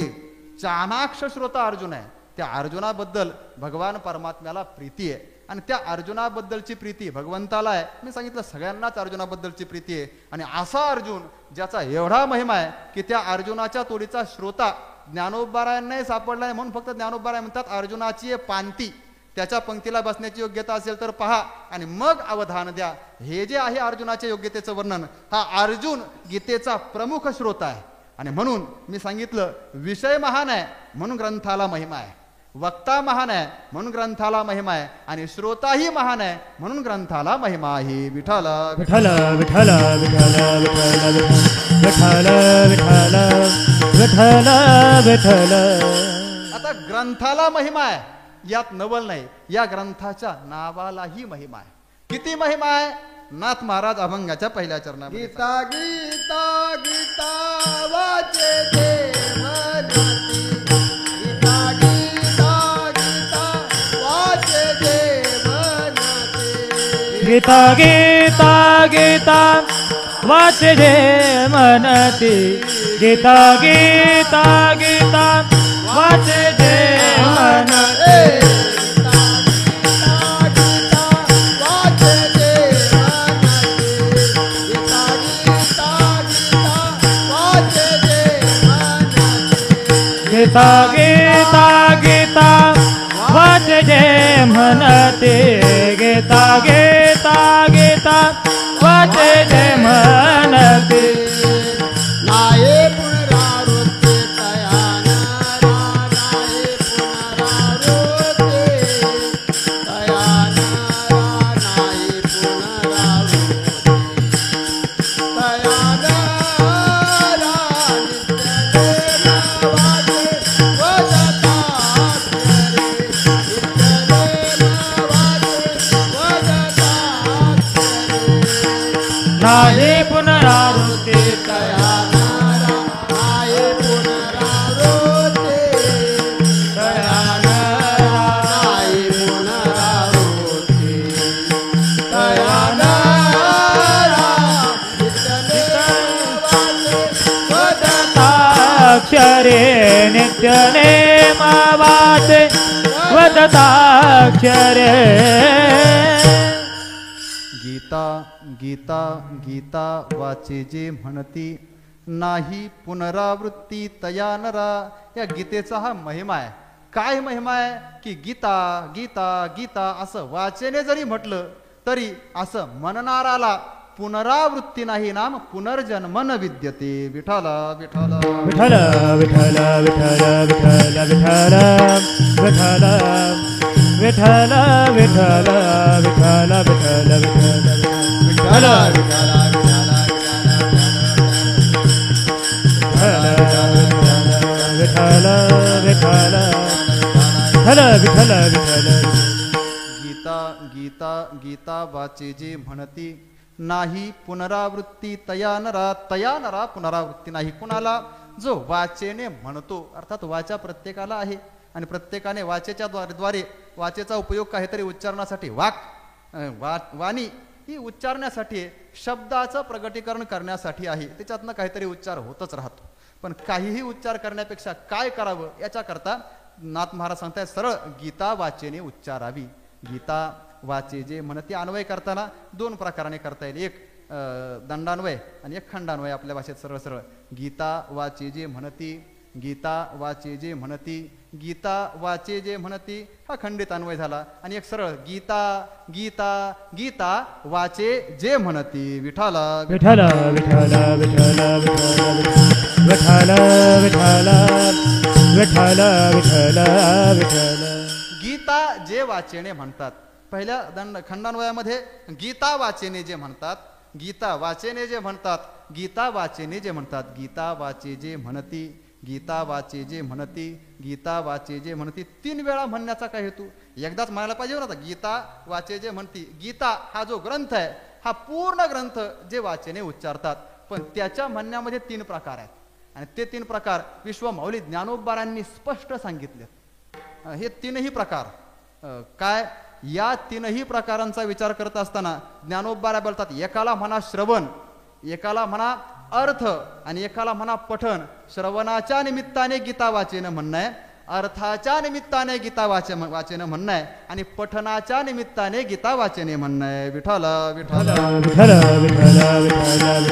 चाणाक्ष श्रोता अर्जुन आहे. त्या अर्जुनाबद्दल भगवान परमात्म्याला प्रीती आहे आणि त्या अर्जुनाबद्दलची प्रीती भगवंताला आहे. मी सांगितलं सगळ्यांनाच अर्जुनाबद्दलची प्रीती आहे. आणि असा अर्जुन ज्याचा एवढा महिमा आहे की त्या अर्जुनाच्या तोडीचा श्रोता ज्ञानोबारायांनाही सापडला आहे. म्हणून फक्त ज्ञानोबाराय म्हणतात अर्जुनाची पांती, त्याच्या पंक्तीला बसण्याची योग्यता असेल तर पहा आणि मग अवधान द्या. हे जे आहे अर्जुनाच्या योग्यतेचं वर्णन, हा अर्जुन गीतेचा प्रमुख श्रोता आहे. आणि म्हणून मी सांगितलं विषय महान आहे म्हणून ग्रंथाला महिमा आहे, वक्ता महान आहे म्हणून ग्रंथाला महिमा आहे आणि श्रोताही महान आहे म्हणून ग्रंथाला महिमा आहे. विठाला विठाला विठाला विठाला विठाला विठाला विठाला विठाला. आता ग्रंथाला महिमा आहे यात नवल नाही. या ग्रंथाच्या नावालाही महिमा आहे. किती महिमा आहे? नाथ महाराज अभंगाच्या पहिल्या चरणामध्ये गीता गीता गीता वाचे देव नाती. गीता गीता गीता वाचे देव नाती. गीता गीता गीता वाचे जे मनती. गीता गीता गीता वाचे जे मनती. गीता गीता गीता वाचे जे म्हणते. गीता गीता गीता वाचे जे म्हणते. नाये पुनरावृत्ती तयानारा. नाये पुनरावृत्ती तयानारा. नाये पुनरावृत्ती तयानारा. नाये पुनरावृत्ती तयानारा. नाये पुनरावृत्ती तयानारा. नाये तया नारा अक्षरे नित्यनेम वाचे वदताक्षरे गीता गीता गीता वाचे जे म्हणती नाही पुनरावृत्ती तया नरा. या गीतेचा हा महिमा आहे. काय महिमा आहे की गीता गीता गीता असं वाचेने जरी म्हटलं तरी असं म्हणणाराला पुनरावृत्ती नाही नाम पुनर्जन्म न विद्यते. विठाला विठाला विठ्ठल विठ्ठल विठ्ठल विठ्ठल विठ्ठल विठ्ठल विठ्ठल विठ्ठल विठ्ठल विठ्ठल विठ्ठल विठ्ठल विठ्ठल विठ्ठल विठ्ठल. गीता गीता गीता वाचे जे म्हणती नाही पुनरावृत्ती तया नरा पुनरावृत्ती नाही. कुणाला? जो वाचेने म्हणतो. अर्थात वाचा प्रत्येकाला आहे आणि प्रत्येकाने वाचेच्या द्वारे वाचेचा उपयोग काहीतरी उच्चारणासाठी वाणी ही उच्चारण्यासाठी आहे, शब्दाचं प्रगटीकरण करण्यासाठी आहे. त्याच्यातनं काहीतरी उच्चार होतच राहतो. पण काहीही उच्चार करण्यापेक्षा काय करावं याच्याकरता नाथ महाराज सांगतायत सरळ गीता वाचेने उच्चारावी. गीता वाचे जे म्हणते अन्वय करताना दोन प्रकाराने करता येईल. एक दंडान्वय आणि एक खंडान्वय आपल्या भाषेत सरळ सरळ. गीता वाचे जे म्हणती गीता वाचे जे म्हणती गीता वाचे जे म्हणती हा खंडित अन्वय झाला. आणि एक सरळ गीता गीता गीता वाचे जे म्हणती. विठाला विठ्ठल विठ्ठल विठ्ठल विठ्ठल विठ्ठल विठ्ठल विठ्ठल विठ्ठल. गीता जे वाचेने म्हणतात. पहिल्या खंडान्वयामध्ये गीता वाचेने जे म्हणतात, गीता वाचेने जे म्हणतात, गीता वाचेने जे म्हणतात. गीता वाचे जे म्हणती गीता वाचे जे म्हणती गीता वाचे जे म्हणती. 3 वेळा म्हणण्याचा काय हेतू? एकदाच म्हणायला पाहिजे ना. गीता वाचे जे म्हणती. गीता हा जो ग्रंथ आहे हा पूर्ण ग्रंथ जे वाचेने उच्चारतात. पण त्याच्या म्हणण्यामध्ये 3 प्रकार आहेत आणि ते 3 प्रकार विश्वमौली ज्ञानोबारांनी स्पष्ट सांगितलेत. हे 3ही प्रकार काय? या 3ही प्रकारांचा विचार करत असताना ज्ञानोबारा बोलतात एकाला म्हणा श्रवण, एकाला म्हणा अर्थ आणि एकाला म्हणा पठण. श्रवणाच्या निमित्ताने गीता वाचेनं म्हणणं आहे, अर्थाच्या निमित्ताने गीता वाचेनं म्हणणं आहे आणि पठणाच्या निमित्ताने गीता वाचेने म्हणणं आहे. विठ्ठल विठ्ठल विठ्ठल विठ्ठल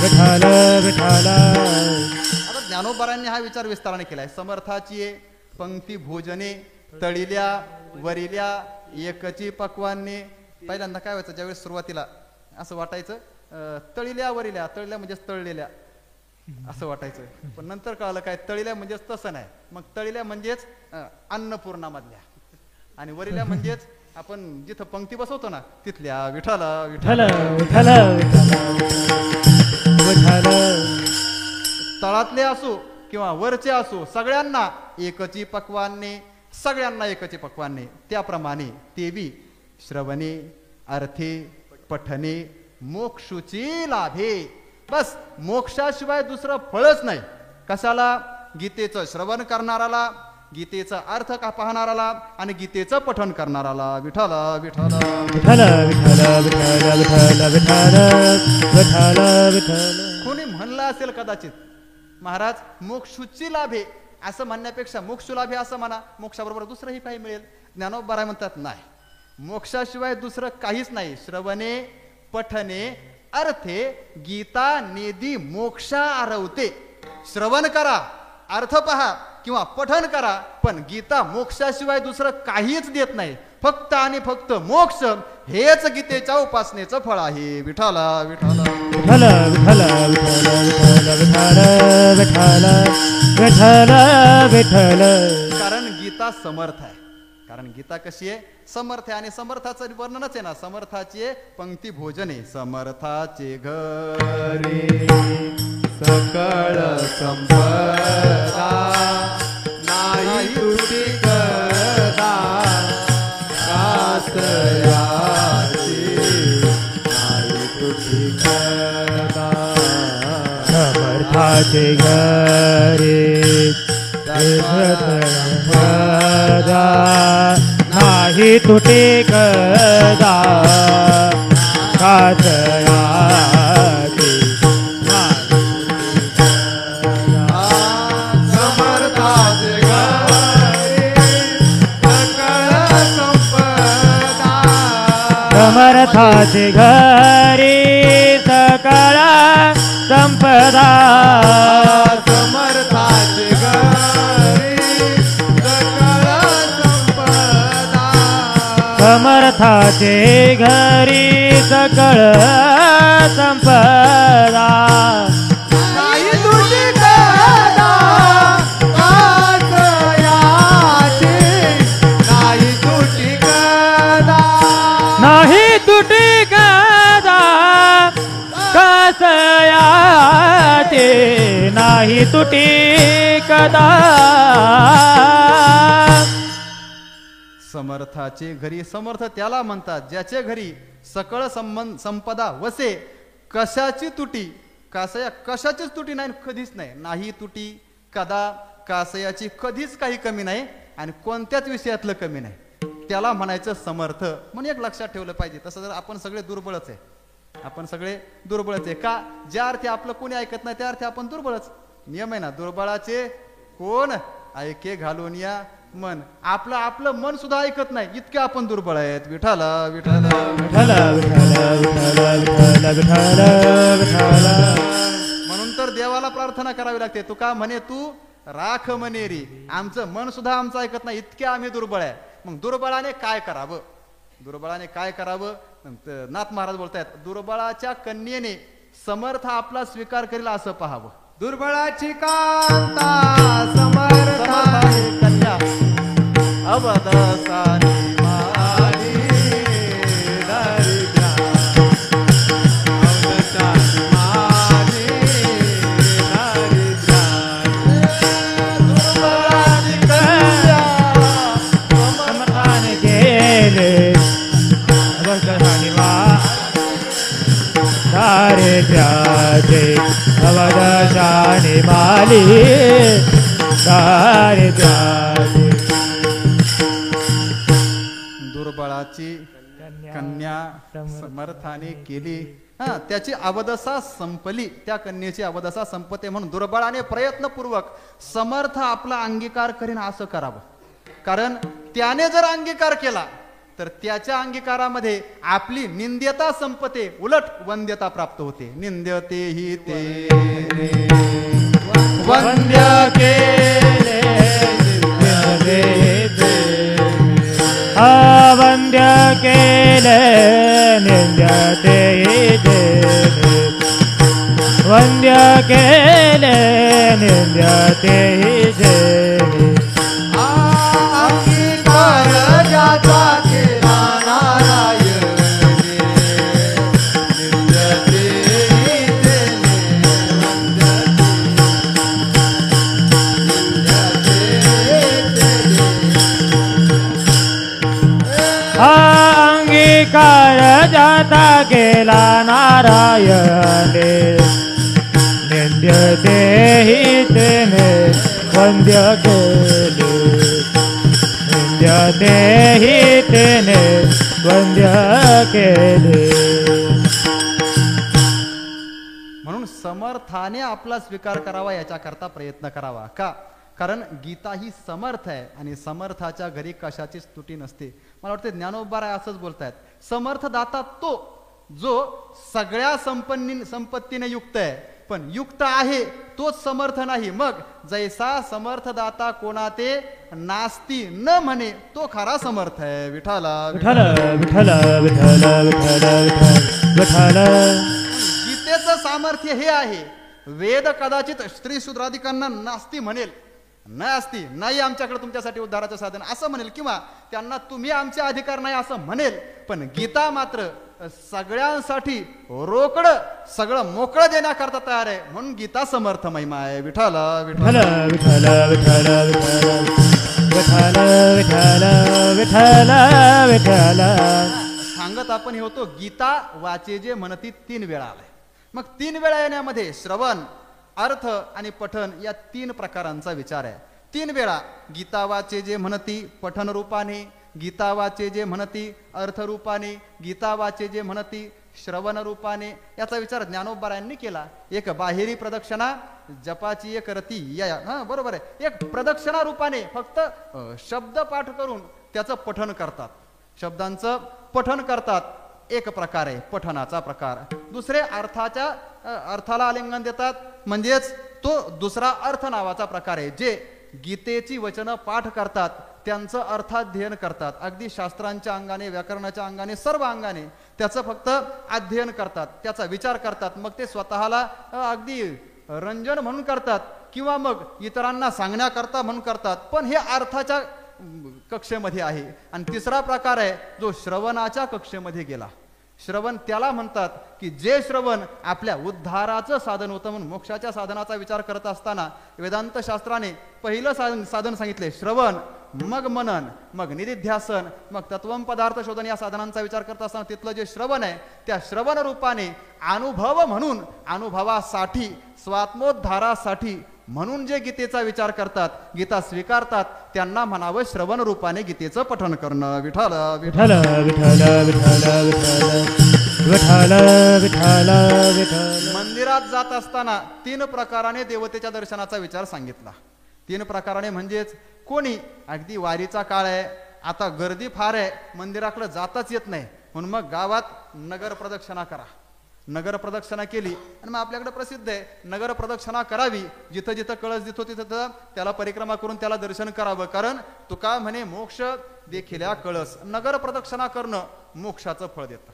विठ्ठल विठ्ठल. आता ज्ञानोबारांनी हा विचार विस्ताराने केलाय. समर्थाची पंक्ती भोजने तळिल्या वरिल्या एकची पक्वाने. पहिल्यांदा काय व्हायचं ज्यावेळेस सुरुवातीला असं वाटायचं तळिल्या वरिल्या. तळिल्या म्हणजेच तळलेल्या असं वाटायचं. पण नंतर कळालं काय तळिल्या म्हणजेच तसं नाही. मग तळिल्या म्हणजेच अन्नपूर्णामधल्या आणि वरिल्या म्हणजेच आपण जिथं पंक्ती बसवतो ना तिथल्या. विठ्ठल विठ्ठल विठ्ठल विठ्ठल. तळातले असो किंवा वरचे असो सगळ्यांना एकची पक्वाने, सगळ्यांना एकची पक्वाने. त्याप्रमाणे तेवी श्रवणे अर्थे पठने मोक्षुची लाभे. बस मोक्षाशिवाय दुसरं फळच नाही. कशाला? गीतेचं श्रवण करणाराला, गीतेचा अर्थ का पाहणाराला आणि गीतेचं पठण करणाराला. विठ्ठल विठ्ठल विठ्ठल विठ्ठल विठ्ठल विठ्ठल विठ्ठल विठ्ठल विठ्ठल. कोणी म्हणलं असेल कदाचित महाराज मोक्षुची लाभे असं म्हणण्यापेक्षा मोक्षु लाभे असं म्हणा, मोक्षाबरोबर दुसरंही काही मिळेल. ज्ञानोबा म्हणतात नाही, मोक्षाशिवाय दुसरं काहीच नाही. श्रवणे पठने अर्थे गीता नेदी मोक्षा आरवते. श्रवण करा, अर्थ पहा किंवा पठन करा, पण गीता मोक्षाशिवाय दुसरं काहीच देत नाही. फक्त आणि फक्त मोक्ष हेच गीतेच्या उपासनेचं फळ आहे. विठ्ठला विठ्ठला विठ्ठल विठ्ठल विठ्ठल विठ्ठल विठ्ठल विठ्ठल विठ्ठल. कारण गीता समर्थ आहे. कारण गीता कशी आहे? समर्थ आहे. आणि समर्थाचं वर्णनच आहे ना. समर्थाची पंक्ती भोजने. समर्थाचे घरी सकळ संपदा नाही तुटी कदा कासयाची नाही तुटी कदा. समर्थाचे घरी संपदा नाही नाही तुटे कदा कासयाचे समर्थाचे घरी सकळ संपदा समर्थाचे घरी सकळ संपदा समर्थाचे घरी सकळ संपदा समर्थाचे घरी सकळ संपदा नाही तुझी कदा कासयाची नाही तुझी कदा नाही तुटी कदा कासयाचे नाही तुटी कदा समर्थाचे घरी समर्थ त्याला म्हणतात ज्याचे घरी सकळ संपदा वसे कशाची तुटी कासया कशाचीच तुटी नाही कधीच नाही नाही तुटी कदा कासयाची कधीच काही कमी नाही आणि कोणत्याच विषयातलं कमी नाही त्याला म्हणायचं समर्थ म्हणून एक लक्षात ठेवलं पाहिजे. तसं जर आपण सगळे दुर्बळच आहे आपण सगळे दुर्बळच आहे का ज्या अर्थी आपलं कोणी ऐकत नाही त्या अर्थी आपण दुर्बळच. नियम आहे ना दुर्बळाचे कोण ऐके घालून या मन आपलं आपलं मन सुद्धा ऐकत नाही इतके आपण दुर्बळ आहेत. विठाला विठाला विठ्ठल विठ्ठल विठ्ठल विठ्ठल विठ्ठल म्हणून तर देवाला प्रार्थना करावी लागते. तू का म्हणे तू राख मनेरी आमचं मन सुद्धा आमचं ऐकत नाही इतके आम्ही दुर्बळ आहे. मग दुर्बळाने काय करावं दुर्बळाने काय करावं नाथ महाराज बोलतायत दुर्बळाच्या कन्येने समर्थ आपला स्वीकार करेल असं पाहावं. दुर्बळाची कांता समर्थाने कन्या अवदसानी मारी दरिद्रा अवदसानी मारी दरिद्रा दुर्बळाची कन्या समर्थाने गेले अवघाने दारिद्र्याचे अवदशाने माली दारिद्र्याचे दुर्बळाची कन्या समर्थाने केली त्याची अवदसा संपली त्या कन्येची अवदसा संपते म्हणून दुर्बळाने प्रयत्नपूर्वक समर्थ आपला अंगीकार करीन असं करावं. कारण त्याने जर अंगीकार केला तर त्याच्या अंगीकारामध्ये आपली निंद्यता संपते उलट वंद्यता प्राप्त होते. निंद्यते ही ते वंद्य केले वंद्य केले निंद्यते वंद्य केले निंद्यते अंगीकार ज्याचा केला नारायण निंद्यते अंगीकार जाता केला नारायण निंद्यते हि तेने वंद्य केले निंद्यते हि तेने वंद्य केले. म्हणून समर्थाने आपला स्वीकार करावा याच्याकरता प्रयत्न करावा. का कारण गीता ही समर्थ आहे आणि समर्थाच्या घरी कशाचीच तुटी नसते. मला वाटतं ज्ञानोबा राय असंच बोलतायत समर्थ दाता तो जो सगळ्या संपत्तीने युक्त आहे पण युक्त आहे तोच समर्थ नाही. मग जैसा समर्थ दाता कोणा ते नास्ती न म्हणे तो खरा समर्थ आहे. विठाला विठ्ठल विठ्ठल विठ्ठल विठ्ठल विठ्ठल गीतेचं सामर्थ्य हे आहे. वेद कदाचित स्त्री शूद्राधिकांना नास्ती म्हणेल नाही असती नाही आमच्याकडे तुमच्यासाठी उद्धाराचं साधन असं म्हणेल किंवा त्यांना तुम्ही आमचे अधिकार नाही असं म्हणेल. पण गीता मात्र सगळ्यांसाठी रोकड सगळं मोकळं देण्याकरता तयार आहे. म्हणून गीता समर्थ महिमा आहे. विठाला विठ्ठल विठ्ठल विठ्ठल विठ्ठल विठ्ठल विठ्ठल विठ्ठल सांगत आपण हे होतो गीता वाचे जे म्हणती 3 वेळा आलाय. मग 3 वेळा येण्यामध्ये श्रवण अर्थ आणि पठन या 3 प्रकारांचा विचार आहे. 3 वेळा गीता वाचे जे म्हणती पठन रूपाने गीता वाचे जे म्हणती अर्थरूपाने, गीता वाचे जे म्हणती श्रवण रूपाने. याचा विचार ज्ञानोबारायांनी केला. एक बाहेरी प्रदक्षिणा जपाची एक रती या बरोबर आहे. एक प्रदक्षिणा रूपाने फक्त शब्द पाठ करून त्याचं पठण करतात, शब्दांचं पठण करतात. एक प्रकार आहे पठणाचा प्रकार. दुसरे अर्थाला आलिंगन देतात, म्हणजेच तो दुसरा अर्थ नावाचा प्रकार आहे. जे गीतेची वचनं पाठ करतात त्यांचं अर्थाध्ययन करतात, अगदी शास्त्रांच्या अंगाने, व्याकरणाच्या अंगाने, सर्व अंगाने त्याचं फक्त अध्ययन करतात, त्याचा विचार करतात. मग ते स्वतःला अगदी रंजन म्हणून करतात किंवा मग इतरांना सांगण्याकरता म्हणून करतात, पण हे अर्थाच्या कक्षेमध्ये आहे. आणि तिसरा प्रकार आहे जो श्रवणाच्या कक्षेमध्ये गेला. श्रवण त्याला म्हणतात की जे श्रवण आपल्या उद्धाराचं साधन होतं. म्हणून मोक्षाच्या साधनाचा विचार करत असताना वेदांत शास्त्राने पहिलं साधन सांगितले श्रवण, मग मनन, मग निधिध्यासन, मग तत्वम पदार्थ शोधन. या साधनांचा विचार करत असताना तिथलं जे श्रवण आहे त्या श्रवण रूपाने अनुभव म्हणून, अनुभवासाठी, स्वात्मोद्धारासाठी म्हणून जे गीतेचा विचार करतात, गीता स्वीकारतात, त्यांना म्हणावं श्रवण रूपाने गीतेचं पठण करणं. विठ्ठल विठ्ठल विठ्ठल विठ्ठल विठ्ठल विठ्ठल विठ्ठल. मंदिरात जात असताना 3 प्रकाराने देवतेच्या दर्शनाचा विचार सांगितला. 3 प्रकाराने म्हणजेच कोणी अगदी वारीचा काळ आहे, आता गर्दी फार आहे, मंदिराकडे जाताच येत नाही, म्हणून मग गावात नगर प्रदक्षिणा करा. नगर प्रदक्षिणा केली आणि मग आपल्याकडे प्रसिद्ध आहे नगर प्रदक्षिणा करावी. जिथं जिथं कळस दिसतो तिथं त्याला परिक्रमा करून त्याला दर्शन करावं. कारण तुका म्हणे मोक्ष देखील कळस. नगर प्रदक्षिणा करणं मोक्षाचं फळ देतं.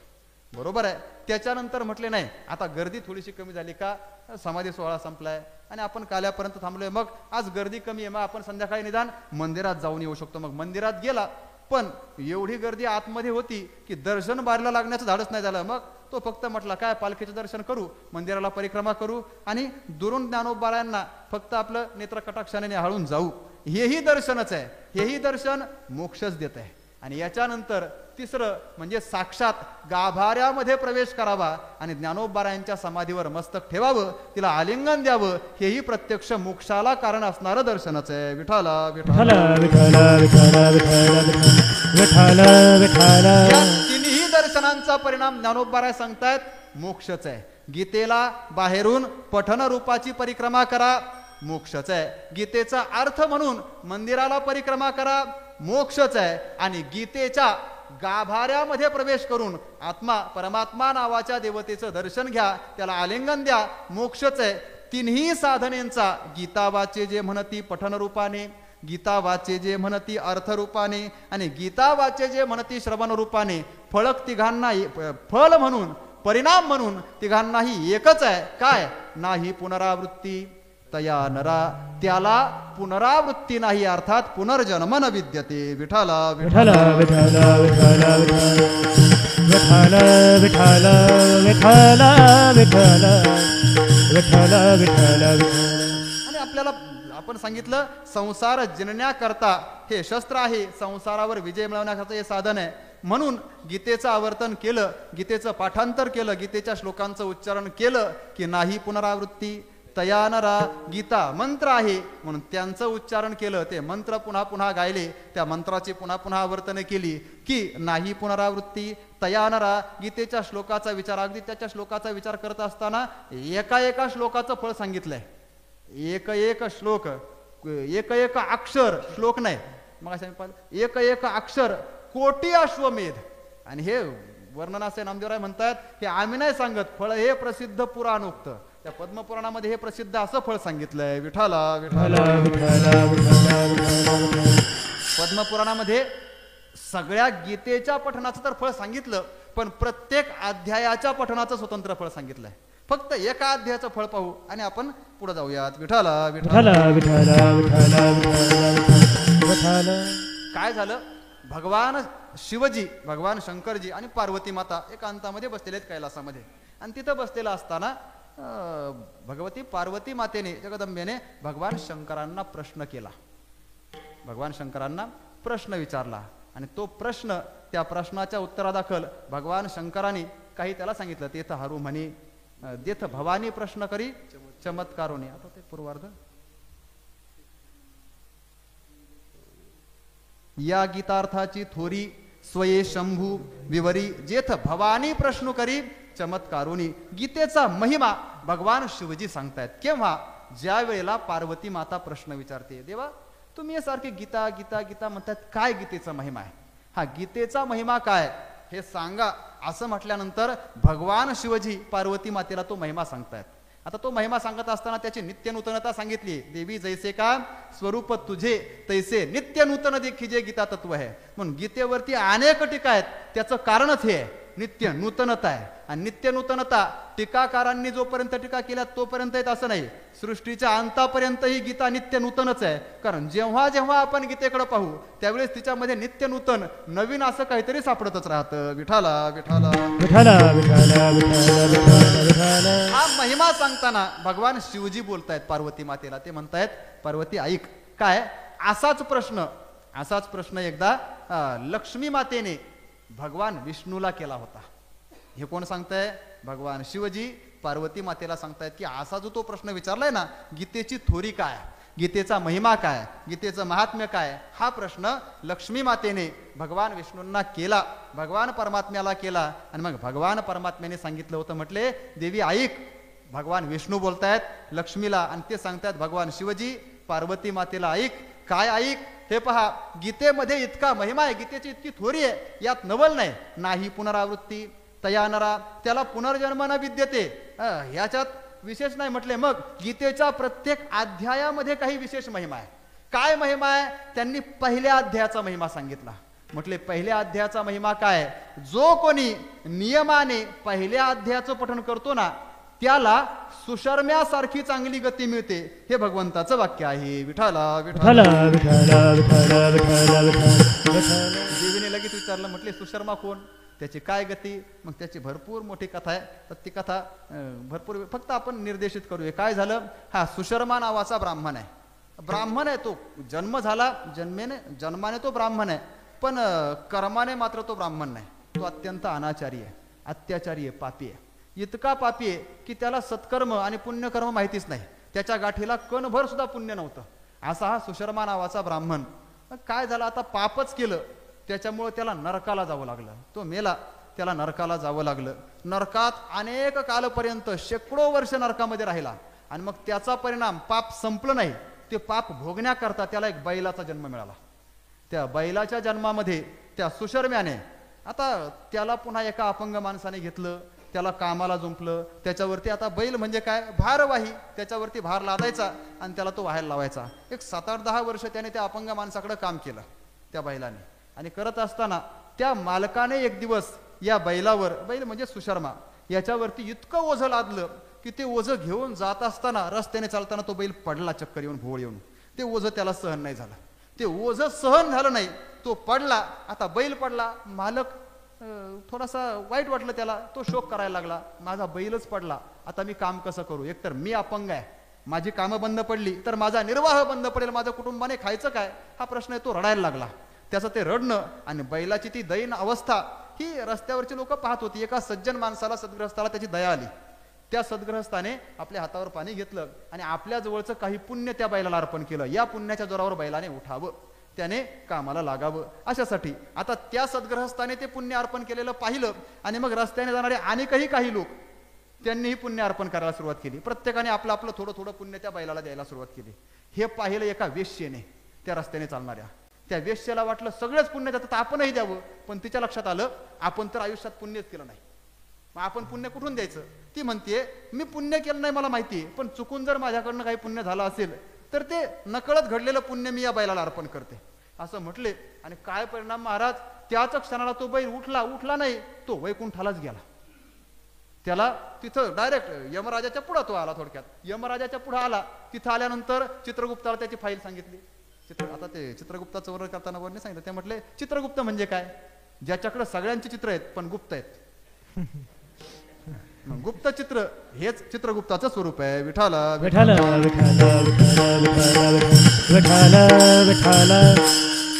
बरोबर आहे. त्याच्यानंतर म्हटले नाही आता गर्दी थोडीशी कमी झाली का, समाधी सोहळा संपलाय आणि आपण काल्यापर्यंत थांबलोय, मग आज गर्दी कमी आहे, मग आपण संध्याकाळी निदान मंदिरात जाऊन येऊ शकतो. मग मंदिरात गेला, पण एवढी गर्दी आतमध्ये होती की दर्शन बारीला लागण्याचं धाडच नाही झालं. मग तो फक्त म्हटला काय पालखीचं दर्शन करू, मंदिराला परिक्रमा करू आणि दुरून ज्ञानोबारायांना फक्त आपलं नेत्र कटाक्षाने निहाळून जाऊ. हेही दर्शनच आहे, हेही दर्शन मोक्षच देत आहे. आणि याच्यानंतर तिसरं म्हणजे साक्षात गाभाऱ्यामध्ये प्रवेश करावा आणि ज्ञानोबारायांच्या समाधीवर मस्तक ठेवावं, तिला आलिंगन द्यावं. हेही प्रत्यक्ष मोक्षाला कारण असणारं दर्शनच आहे. विठ्ठल विठ्ठल विठ्ठल विठ्ठल विठ्ठल विठ्ठल. या तिन्ही दर्शनांचा परिणाम ज्ञानोबाराय सांगतायत मोक्षच आहे. गीतेला बाहेरून पठन रूपाची परिक्रमा करा, मोक्षच आहे. गीतेचा अर्थ म्हणून मंदिराला परिक्रमा करा, मोक्षच आहे. आणि गीतेच्या गाभाऱ्यामध्ये प्रवेश करून आत्मा परमात्मा नावाच्या देवतेचं दर्शन घ्या, त्याला आलिंगन द्या, मोक्षच आहे. तिन्ही साधनेंचा गीता वाचे जे म्हणती पठन रूपाने, गीता वाचे जे म्हणती अर्थरूपाने आणि गीता वाचे जे म्हणती श्रवण रूपाने फळक तिघांना फल म्हणून, परिणाम म्हणून तिघांनाही एकच आहे. काय? नाही पुनरावृत्ती तया नरा, त्याला पुनरावृत्ती नाही, अर्थात पुनर्जन्म न विद्यते. विठ्ठल विठ्ठल विठ्ठल विठ्ठल विठ्ठल विठ्ठल विठ्ठल विठ्ठल विठ्ठल विठ्ठल. आणि आपल्याला आपण सांगितलं संसार जिणण्याकरता हे शस्त्र आहे, संसारावर विजय मिळवण्याकरता हे साधन आहे. म्हणून गीतेचं आवर्तन केलं, गीतेचं पाठांतर केलं, गीतेच्या श्लोकांचं उच्चारण केलं की नाही पुनरावृत्ती तयानरा. गीता मंत्र आहे म्हणून त्यांचं उच्चारण केलं, ते मंत्र पुन्हा पुन्हा गायले, त्या मंत्राची पुन्हा पुन्हा आवर्तन केली की नाही पुनरावृत्ती तयानरा. गीतेच्या श्लोकाचा विचार, अगदी त्याच्या श्लोकाचा विचार करत असताना एका एका श्लोकाचं फळ सांगितलंय. एक एक श्लोक, एक एक अक्षर, श्लोक नाही, मग एक एक अक्षर कोटी अश्वमेध. आणि हे वर्णन असे नामदेवराय म्हणतात हे आम्ही नाही सांगत, फळ हे प्रसिद्ध पुराणोक्त. त्या पद्मपुराणामध्ये हे प्रसिद्ध असं फळ सांगितलंय. विठ्ठल विठ्ठल. पद्मपुराणामध्ये सगळ्या गीतेच्या पठणाचं तर फळ सांगितलं, पण प्रत्येक अध्यायाच्या पठणाचं स्वतंत्र फळ सांगितलंय. फक्त एका अध्यायाचं फळ पाहू आणि आपण पुढे जाऊयात. विठ्ठल विठ्ठल विठ्ठल विठ्ठल. काय झालं, भगवान शिवजी, भगवान शंकरजी आणि पार्वती माता एकांतामध्ये बसलेले आहेत कैलासामध्ये. आणि तिथं बसलेला असताना भगवती पार्वती मातेने, जगदंबेने भगवान शंकरांना प्रश्न केला, भगवान शंकरांना प्रश्न विचारला. आणि तो प्रश्न, त्या प्रश्नाच्या उत्तरादाखल भगवान शंकरांनी काही त्याला सांगितलं. तेथ हरू म्हणे देथ भवानी प्रश्न करी चमत्कारोने. आता ते पूर्वार्ध या गीतार्थाची थोरी स्वये शंभू विवरी जेथ भवानी प्रश्न करी चमत्कारुनी. गीतेचा महिमा भगवान शिवजी सांगतायत. केव्हा? ज्या वेळेला पार्वती माता प्रश्न विचारते, देवा तुम्ही हे सारखे गीता गीता गीता म्हणतात, काय गीतेचा महिमा आहे? हा गीतेचा महिमा काय हे सांगा असं म्हटल्यानंतर भगवान शिवजी पार्वती मातेला तो महिमा सांगतायत. आता तो महिमा सांगत असताना त्याची नित्य नूतनता सांगितली. देवी जैसे का स्वरूप तुझे तैसे नित्य नूतन देखी जे गीता तत्व आहे. म्हणून गीतेवरती अनेक टीका आहेत. त्याचं कारणच हे आहे, नित्य नूतनता आहे. आणि नित्य नूतनता टीकाकारांनी जोपर्यंत टीका केल्या तोपर्यंत येत असं नाही, सृष्टीच्या अंतापर्यंत ही गीता नित्य नूतनच आहे. कारण जेव्हा जेव्हा आपण गीतेकडे पाहू त्यावेळेस तिच्यामध्ये नित्य नूतन नवीन असं काहीतरी सापडतच राहतं. विठाला विठाला विठाला विठाला विठाला विठाला विठाला. हा महिमा सांगताना भगवान शिवजी बोलतायत पार्वती मातेला. ते म्हणतायत, पार्वती ऐक, काय असाच प्रश्न एकदा लक्ष्मी मातेने भगवान विष्णूला केला होता. हे कोण सांगताय? भगवान शिवजी पार्वती मातेला सांगतायत की असा जो तो प्रश्न विचारलाय ना, गीतेची थोरी काय, गीतेचा महिमा काय, गीतेचं महात्म्य काय, हा प्रश्न लक्ष्मी मातेने भगवान विष्णूंना केला, भगवान परमात्म्याला केला. आणि मग भगवान परमात्म्याने सांगितलं होतं, म्हटले देवी ऐक. भगवान विष्णू बोलतायत लक्ष्मीला आणि ते सांगतायत भगवान शिवजी पार्वती मातेला ऐक. काय ऐक? हे पहा, गीतेमध्ये इतका महिमा आहे, गीतेची इतकी थोरी आहे, यात नवल नाही पुनरावृत्ती तया नरा त्याला पुनर्जन्म न विद्यते. ह्याच्यात विशेष नाही म्हटले. मग गीतेच्या प्रत्येक अध्यायामध्ये काही विशेष महिमा आहे. काय महिमा आहे? त्यांनी पहिल्या अध्यायाचा महिमा सांगितला. म्हटले पहिल्या अध्यायाचा महिमा काय? जो कोणी नियमाने पहिल्या अध्यायाचं पठण करतो ना त्याला सुशर्म्यासारखी चांगली गती मिळते. हे भगवंताचं वाक्य आहे. विठाला विठाला विठाला विठाला विठाला विठाला. देवीने लगेच विचारलं, म्हटले सुशर्मा कोण, त्याची काय गती? मग त्याची भरपूर मोठी कथा आहे. तर ती कथा भरपूर फक्त आपण निर्देशित करूया. काय झालं? हा सुशर्मा नावाचा ब्राह्मण आहे. तो जन्म झाला, जन्माने तो ब्राह्मण आहे, पण कर्माने मात्र तो ब्राह्मण नाही. तो अत्यंत अनाचारी आहे, अत्याचारी आहे, पापी आहे. इतका पापी आहे की त्याला सत्कर्म आणि पुण्यकर्म माहितीच नाही. त्याच्या गाठीला कणभर सुद्धा पुण्य नव्हतं. असा हा सुशर्मा नावाचा ब्राह्मण. काय झालं? आता पापच केलं, त्याच्यामुळे त्याला नरकाला जावं लागलं. तो मेला, त्याला नरकाला जावं लागलं. नरकात अनेक कालपर्यंत शेकडो वर्ष नरकामध्ये राहिला. आणि मग त्याचा परिणाम, पाप संपलं नाही, ते पाप भोगण्याकरता त्याला एक बैलाचा जन्म मिळाला. त्या बैलाच्या जन्मामध्ये त्या सुशर्म्याने आता त्याला पुन्हा एका अपंग माणसाने घेतलं, त्याला कामाला जुंपलं. त्याच्यावरती आता बैल म्हणजे काय, भारवाही, त्याच्यावरती भार लादायचा आणि त्याला तो व्हायला लावायचा. एक 7-8-10 वर्ष त्याने त्या अपंग माणसाकडे काम केलं त्या बैलाने. आणि करत असताना त्या मालकाने एक दिवस या बैलावर, बैल म्हणजे सुशर्मा, याच्यावरती इतकं ओझं लादलं की ते ओझं घेऊन जात असताना रस्त्याने चालताना तो बैल पडला, चक्कर येऊन, भोळ येऊन. ते ओझं त्याला सहन नाही झालं. ते ओझं सहन झालं नाही, तो पडला. आता बैल पडला, मालक थोडासा वाईट वाटलं त्याला. तो शोक करायला लागला, माझा बैलच पडला, आता मी काम कसं करू? एकतर मी अपंग आहे, माझी कामं बंद पडली तर माझा निर्वाह बंद पडेल, माझ्या कुटुंबाने खायचं काय, हा प्रश्न आहे. तो रडायला लागला. त्याचं ते रडणं आणि बैलाची ती दयन अवस्था ही रस्त्यावरची लोक पाहत होती. एका सज्जन माणसाला, सद्ग्रस्ताला त्याची दया आली. त्या सद्ग्रस्ताने आपल्या हातावर पाणी घेतलं आणि आपल्या जवळचं काही पुण्य त्या बैलाला अर्पण केलं. या पुण्याच्या जोरावर बैलाने उठावं, त्याने कामाला लागावं अशासाठी. आता त्या सद्ग्रहस्थाने ते पुण्य अर्पण केलेलं पाहिलं आणि मग रस्त्याने जाणारे अनेकही काही लोक त्यांनीही पुण्य अर्पण करायला सुरुवात केली. प्रत्येकाने आपलं आपलं थोडं थोडं पुण्य त्या बैलाला द्यायला सुरुवात केली. हे पाहिलं एका वेश्येने, त्या रस्त्याने चालणाऱ्या. त्या वेश्येला वाटलं सगळंच पुण्य देतात, आपणही द्यावं. पण तिच्या लक्षात आलं, आपण तर आयुष्यात पुण्यच केलं नाही, मग आपण पुण्य कुठून द्यायचं? ती म्हणते, मी पुण्य केलं नाही मला माहिती, पण चुकून जर माझ्याकडनं काही पुण्य झालं असेल तर ते नकळत घडलेलं पुण्य मी या बैलाला अर्पण करते, असं म्हटले. आणि काय परिणाम महाराज, त्याच क्षणाला तो बैल उठला नाही, तो वैकुंठालाच गेला. त्याला तिथं डायरेक्ट यमराजाच्या पुढं तो आला. थोडक्यात यमराजाच्या पुढे आला. तिथं आल्यानंतर चित्रगुप्ताला त्याची फाईल सांगितली. आता ते चित्रगुप्ताचं वर्णन करताना वर्णन सांगितलं. ते म्हटले, चित्रगुप्त म्हणजे काय? ज्याच्याकडे सगळ्यांची चित्र आहेत पण गुप्त आहेत. गुप्त चित्र हेच चित्रगुप्ताचं स्वरूप आहे. विठाला विठाला विठाला विठाला विठाला विठाला.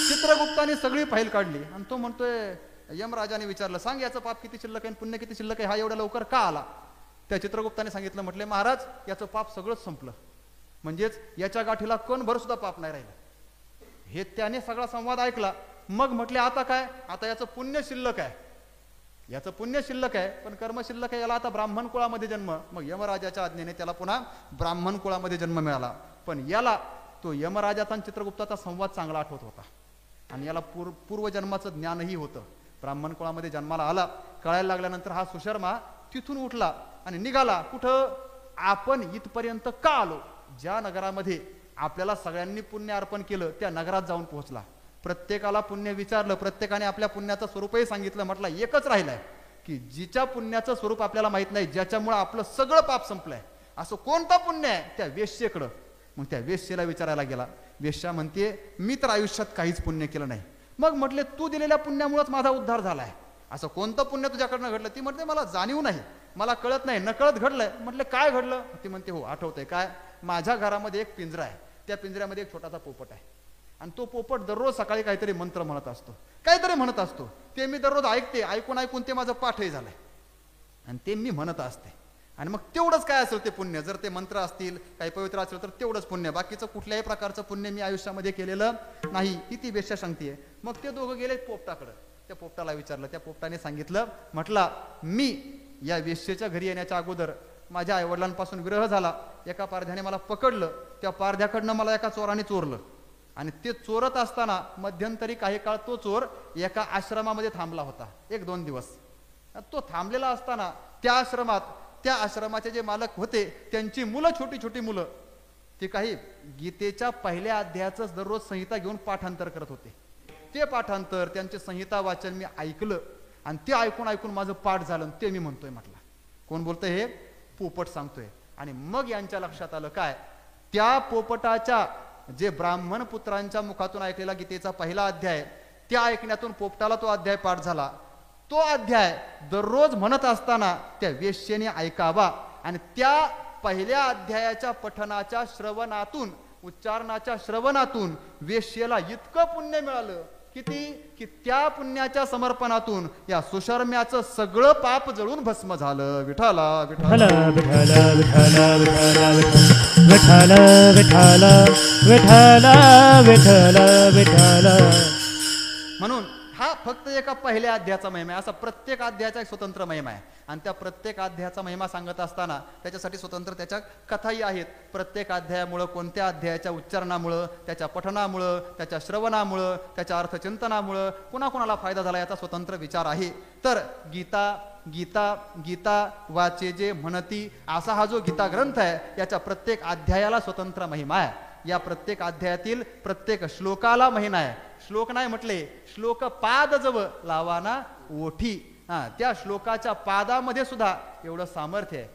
चित्रगुप्ताने सगळी फाईल काढली आणि तो म्हणतोय, यमराजाने विचारलं, सांग याचं पाप किती शिल्लक आहे, पुण्य किती शिल्लक आहे, हा एवढ्या लवकर का आला? त्या चित्रगुप्ताने सांगितलं, म्हटले महाराज याचं पाप सगळंच संपलं, म्हणजेच याच्या गाठीला कणभर सुद्धा पाप नाही राहिलं. हे त्याने सगळा संवाद ऐकला. मग म्हटले आता काय, आता याचं पुण्य शिल्लक आहे, याचं पुण्य शिल्लक आहे, पण कर्म शिल्लक आहे. याला आता ब्राह्मण कुळामध्ये जन्म. मग यमराजाच्या आज्ञेने त्याला पुन्हा ब्राह्मण कुळामध्ये जन्म मिळाला. पण याला तो यमराजाचा आणि चित्रगुप्ताचा संवाद चांगला आठवत होता आणि याला पूर्वजन्माचं ज्ञानही होतं. ब्राह्मण कुळामध्ये जन्माला आला, कळायला लागल्यानंतर हा सुशर्मा तिथून उठला आणि निघाला. कुठं, आपण इथपर्यंत का आलो, ज्या नगरामध्ये आपल्याला सगळ्यांनी पुण्य अर्पण केलं त्या नगरात जाऊन पोहोचला. प्रत्येकाला पुण्य विचारलं, प्रत्येकाने आपल्या पुण्याचं स्वरूपही सांगितलं. म्हटलं एकच राहिलंय की जिच्या पुण्याचं स्वरूप आपल्याला माहित नाही, ज्याच्यामुळे आपलं सगळं पाप संपलंय, असं कोणतं पुण्य आहे, त्या वेश्येकडं. मग त्या वेश्येला विचारायला गेला. वेश्या म्हणते मी तर आयुष्यात काहीच पुण्य केलं नाही. मग म्हटले तू दिलेल्या पुण्यामुळेच माझा उद्धार झालाय, असं कोणतं पुण्य तुझ्याकडनं घडलं. ती म्हणते मला जाणीव नाही, मला कळत नाही, नकळत घडलंय. म्हटलं काय घडलं. ती म्हणते हो आठवतंय. काय, माझ्या घरामध्ये एक पिंजरा आहे, त्या पिंजऱ्यामध्ये एक छोटासा पोपट आहे आणि तो पोपट दररोज सकाळी काहीतरी मंत्र म्हणत असतो, काहीतरी म्हणत असतो. ते मी दररोज ऐकते, ऐकून ऐकून ते माझं पाठही झालंय आणि ते मी म्हणत असते. आणि मग तेवढंच काय असेल ते पुण्य, जर ते मंत्र असतील काही पवित्र असेल तर तेवढंच पुण्य, बाकीचं कुठल्याही प्रकारचं पुण्य मी आयुष्यामध्ये केलेलं नाही, ही ती वेश्या सांगतेय. मग ते दोघं गेले पोपटाकडं. त्या पोपटाला विचारलं, त्या पोपटाने सांगितलं, म्हटला मी या वेश्येच्या घरी येण्याच्या अगोदर माझ्या आईवडिलांपासून विरह झाला, एका पारध्याने मला पकडलं, त्या पारध्याकडनं मला एका चोराने चोरलं आणि ते चोरत असताना मध्यंतरी काही काळ तो चोर एका आश्रमामध्ये थांबला होता, 1-2 दिवस. तो थांबलेला असताना त्या आश्रमाचे जे मालक होते त्यांची मुलं, छोटी छोटी मुलं, ते काही गीतेच्या पहिल्या अध्यायाचं दररोज संहिता घेऊन पाठांतर करत होते. ते पाठांतर, त्यांचे संहिता वाचन मी ऐकलं आणि ते ऐकून ऐकून माझं पाठ झालं. ते मी म्हणतोय. म्हटलं कोण बोलतंय, हे पोपट सांगतोय. आणि मग यांच्या लक्षात आलं काय, त्या पोपटाच्या जे ब्राह्मण पुत्रांच्या मुखातून ऐकलेला गीतेचा पहिला अध्याय, त्या ऐकण्यातून पोपटाला तो अध्याय पाठ झाला. तो अध्याय दररोज म्हणत असताना त्या वेश्येने ऐकावा आणि त्या पहिल्या अध्यायाच्या पठनाच्या श्रवणातून, उच्चारणाच्या श्रवणातून वेश्येला इतकं पुण्य मिळालं किती, की त्या पुण्याच्या समर्पणातून या सुशर्म्याचं सगळं पाप जळून भस्म झालं. विठाला विठाला विठाला विठाला विठाला विठाला विठाला विठाला विठाला. म्हणून हा फक्त एका पहिल्या अध्यायाचा महिमा आहे, असा प्रत्येक अध्यायाचा एक स्वतंत्र महिमा आहे. आणि त्या प्रत्येक अध्यायाचा महिमा सांगत असताना त्याच्यासाठी स्वतंत्र त्याच्या कथाही आहेत. प्रत्येक अध्यायामुळं, कोणत्या अध्यायाच्या उच्चारणामुळं, त्याच्या पठणामुळं, त्याच्या श्रवणामुळं, त्याच्या अर्थचिंतनामुळं कुणाकुणाला फायदा झाला याचा स्वतंत्र विचार आहे. तर गीता गीता गीता वाचे जे म्हणती, असा हा जो गीता ग्रंथ आहे याच्या प्रत्येक अध्यायाला स्वतंत्र महिमा आहे. या प्रत्येक अध्यायातील प्रत्येक श्लोकाला महिमा आहे. श्लोक नाही म्हटले, श्लोक पाद जवळ लावाना ओठी. त्या श्लोकाच्या पादामध्ये सुद्धा एवढं सामर्थ्य आहे.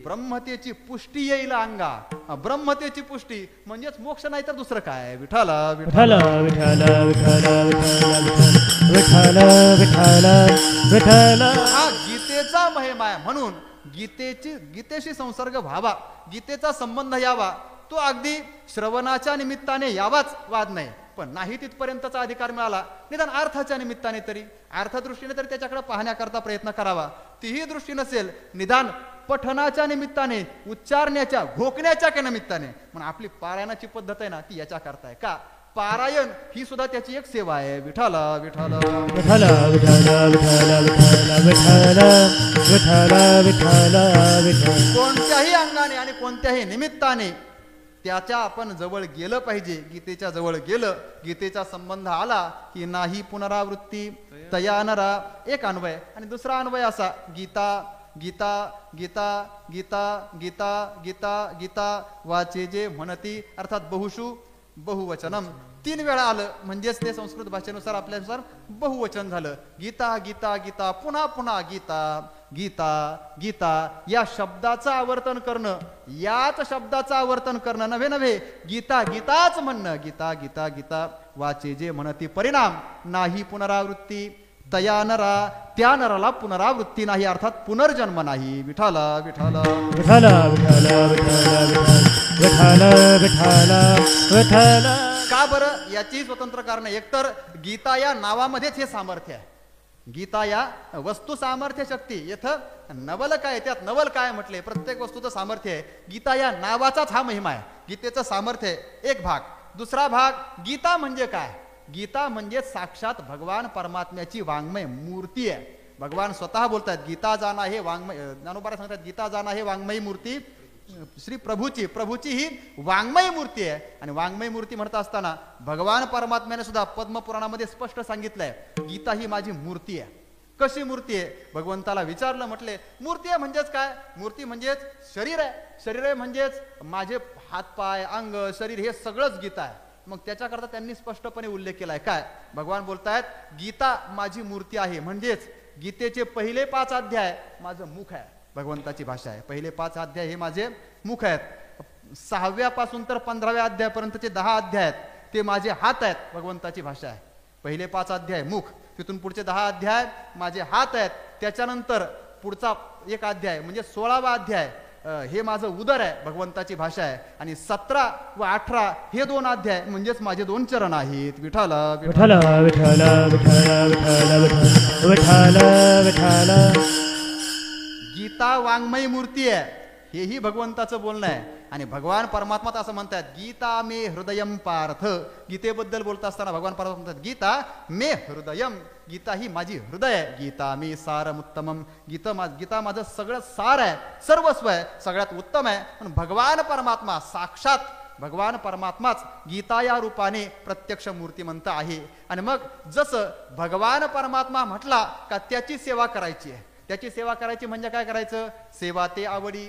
ब्रह्मतेची पुष्टी येईल अंगा. ब्रह्मतेची पुष्टी म्हणजेच मोक्ष नाही तर दुसरं काय. विठाला विठाला विठाला विठाला विठाला विठाला विठाला. हा गीतेचा महिमा आहे. म्हणून गीतेशी संसर्ग व्हावा, गीतेचा संबंध यावा, तो अगदी श्रवणाच्या निमित्ताने यावाच, वाद नाही. पण नाही तिथपर्यंतचा अधिकार मिळाला, निदान अर्थाच्या निमित्ताने तरी, अर्थदृष्टीने तरी त्याच्याकडे पाहण्याकरता प्रयत्न करावा. तीही दृष्टी नसेल, निदान पठनाच्या निमित्ताने, उच्चारण्याच्या, घोकण्याच्या के निमित्ताने. म्हणून आपली पारायणाची पद्धत आहे ना, ती याच्या करता आहे. का, पारायण ही सुद्धा त्याची एक सेवा आहे. विठाला विठाला विठाला विठाला विठाला विठाला विठाला विठाला विठाला विठाला. कोणत्याही अंगाने आणि कोणत्याही निमित्ताने त्याच्या आपण जवळ गेलं पाहिजे. गीतेच्या जवळ गेलं, गीतेचा संबंध आला की नाही पुनरावृत्ती तया नरा. एक अन्वय. आणि दुसरा अन्वय असा, गीता गीता गीता गीता गीता गीता गीता वाचे जे म्हणती, अर्थात बहुषु बहुवचनम. 3 वेळा आलं म्हणजेच ते संस्कृत भाषेनुसार आपल्यानुसार बहुवचन झालं. गीता गीता गीता, पुन्हा पुन्हा गीता गीता गीता. या शब्दाचं आवर्तन करणं, याच शब्दाचं आवर्तन करणं नव्हे नव्हे, गीता गीताच म्हणणं. गीता गीता गीता वाचे जे म्हणती, परिणाम नाही पुनरावृत्ती तया नरा. त्या नराला पुनरावृत्ती नाही, अर्थात पुनर्जन्म नाही. विठाला विठाला विठाला विठाला विठाला विठाला विठाला. का बरं, याची स्वतंत्र कारण. एकतर गीता या नावामध्येच हे सामर्थ्य आहे. गीता या वस्तू सामर्थ्य शक्ती. इथं नवल काय, त्यात नवल काय म्हटले, प्रत्येक वस्तूचं सामर्थ्य आहे. गीता या नावाचाच हा महिमा आहे. गीतेचं सामर्थ्य एक भाग. दुसरा भाग गीता म्हणजे काय? गीता म्हणजे साक्षात भगवान परमात्म्याची वाङ्मय मूर्ती आहे. भगवान स्वतः बोलतात गीता जाणा हे वाङ्मय, ज्ञानोबा सांगतात गीता जाणा हे वाङ्मयी मूर्ती श्री प्रभूची ही वाङ्मय मूर्ती आहे. आणि वाङ्मय मूर्ती म्हणत असताना भगवान परमात्म्याने सुद्धा पद्मपुराणामध्ये स्पष्ट सांगितलंय गीता ही माझी मूर्ती आहे. कशी मूर्ती आहे? भगवंताला विचारलं, म्हटले मूर्ती आहे म्हणजेच काय? मूर्ती म्हणजेच शरीर आहे. शरीर आहे म्हणजेच माझे हातपाय अंग शरीर हे सगळंच गीता आहे. मग त्याच्याकरता त्यांनी स्पष्टपणे उल्लेख केलाय. काय? भगवान बोलतायत गीता माझी मूर्ती आहे म्हणजेच गीतेचे पहिले 5 अध्याय माझं मुख आहे. भगवंताची भाषा आहे. पहिले 5 अध्याय हे माझे मुख आहेत. 6व्या पासून तर 15व्या अध्यायापर्यंतचे 10 अध्याय आहेत ते माझे हात आहेत. भगवंताची भाषा आहे. पहिले 5 अध्याय मुख, तिथून पुढचे 10 अध्याय माझे हात आहेत. त्याच्यानंतर पुढचा 1 अध्याय म्हणजे 16वा अध्याय हे माझं उदर आहे. भगवंताची भाषा आहे. आणि 17 व 18 हे 2 अध्याय म्हणजेच माझे 2 चरण आहेत. विठ्ठल विठ्ठल विठ्ठल विठ्ठल विठ्ठल विठ्ठल विठ्ठल. गीता वाङ्मयी मूर्ती आहे हेही भगवंताचं बोलणं आहे. आणि भगवान परमात्मा असं म्हणतात गीता मे हृदयम पार्थ. गीतेबद्दल बोलत असताना भगवान परमात्मा म्हणतात गीता मे हृदयम, गीता ही माझी हृदय आहे. गीता मी सारमुत्तमम, गीता माझं सगळं सार आहे, सर्वस्व आहे, सगळ्यात उत्तम आहे. पण भगवान परमात्मा साक्षात भगवान परमात्माच गीता या रूपाने प्रत्यक्ष मूर्तिमंत आहे. आणि मग जसं भगवान परमात्मा म्हटला का त्याची सेवा करायची आहे. त्याची सेवा करायची म्हणजे काय करायचं? सेवा ते आवडी,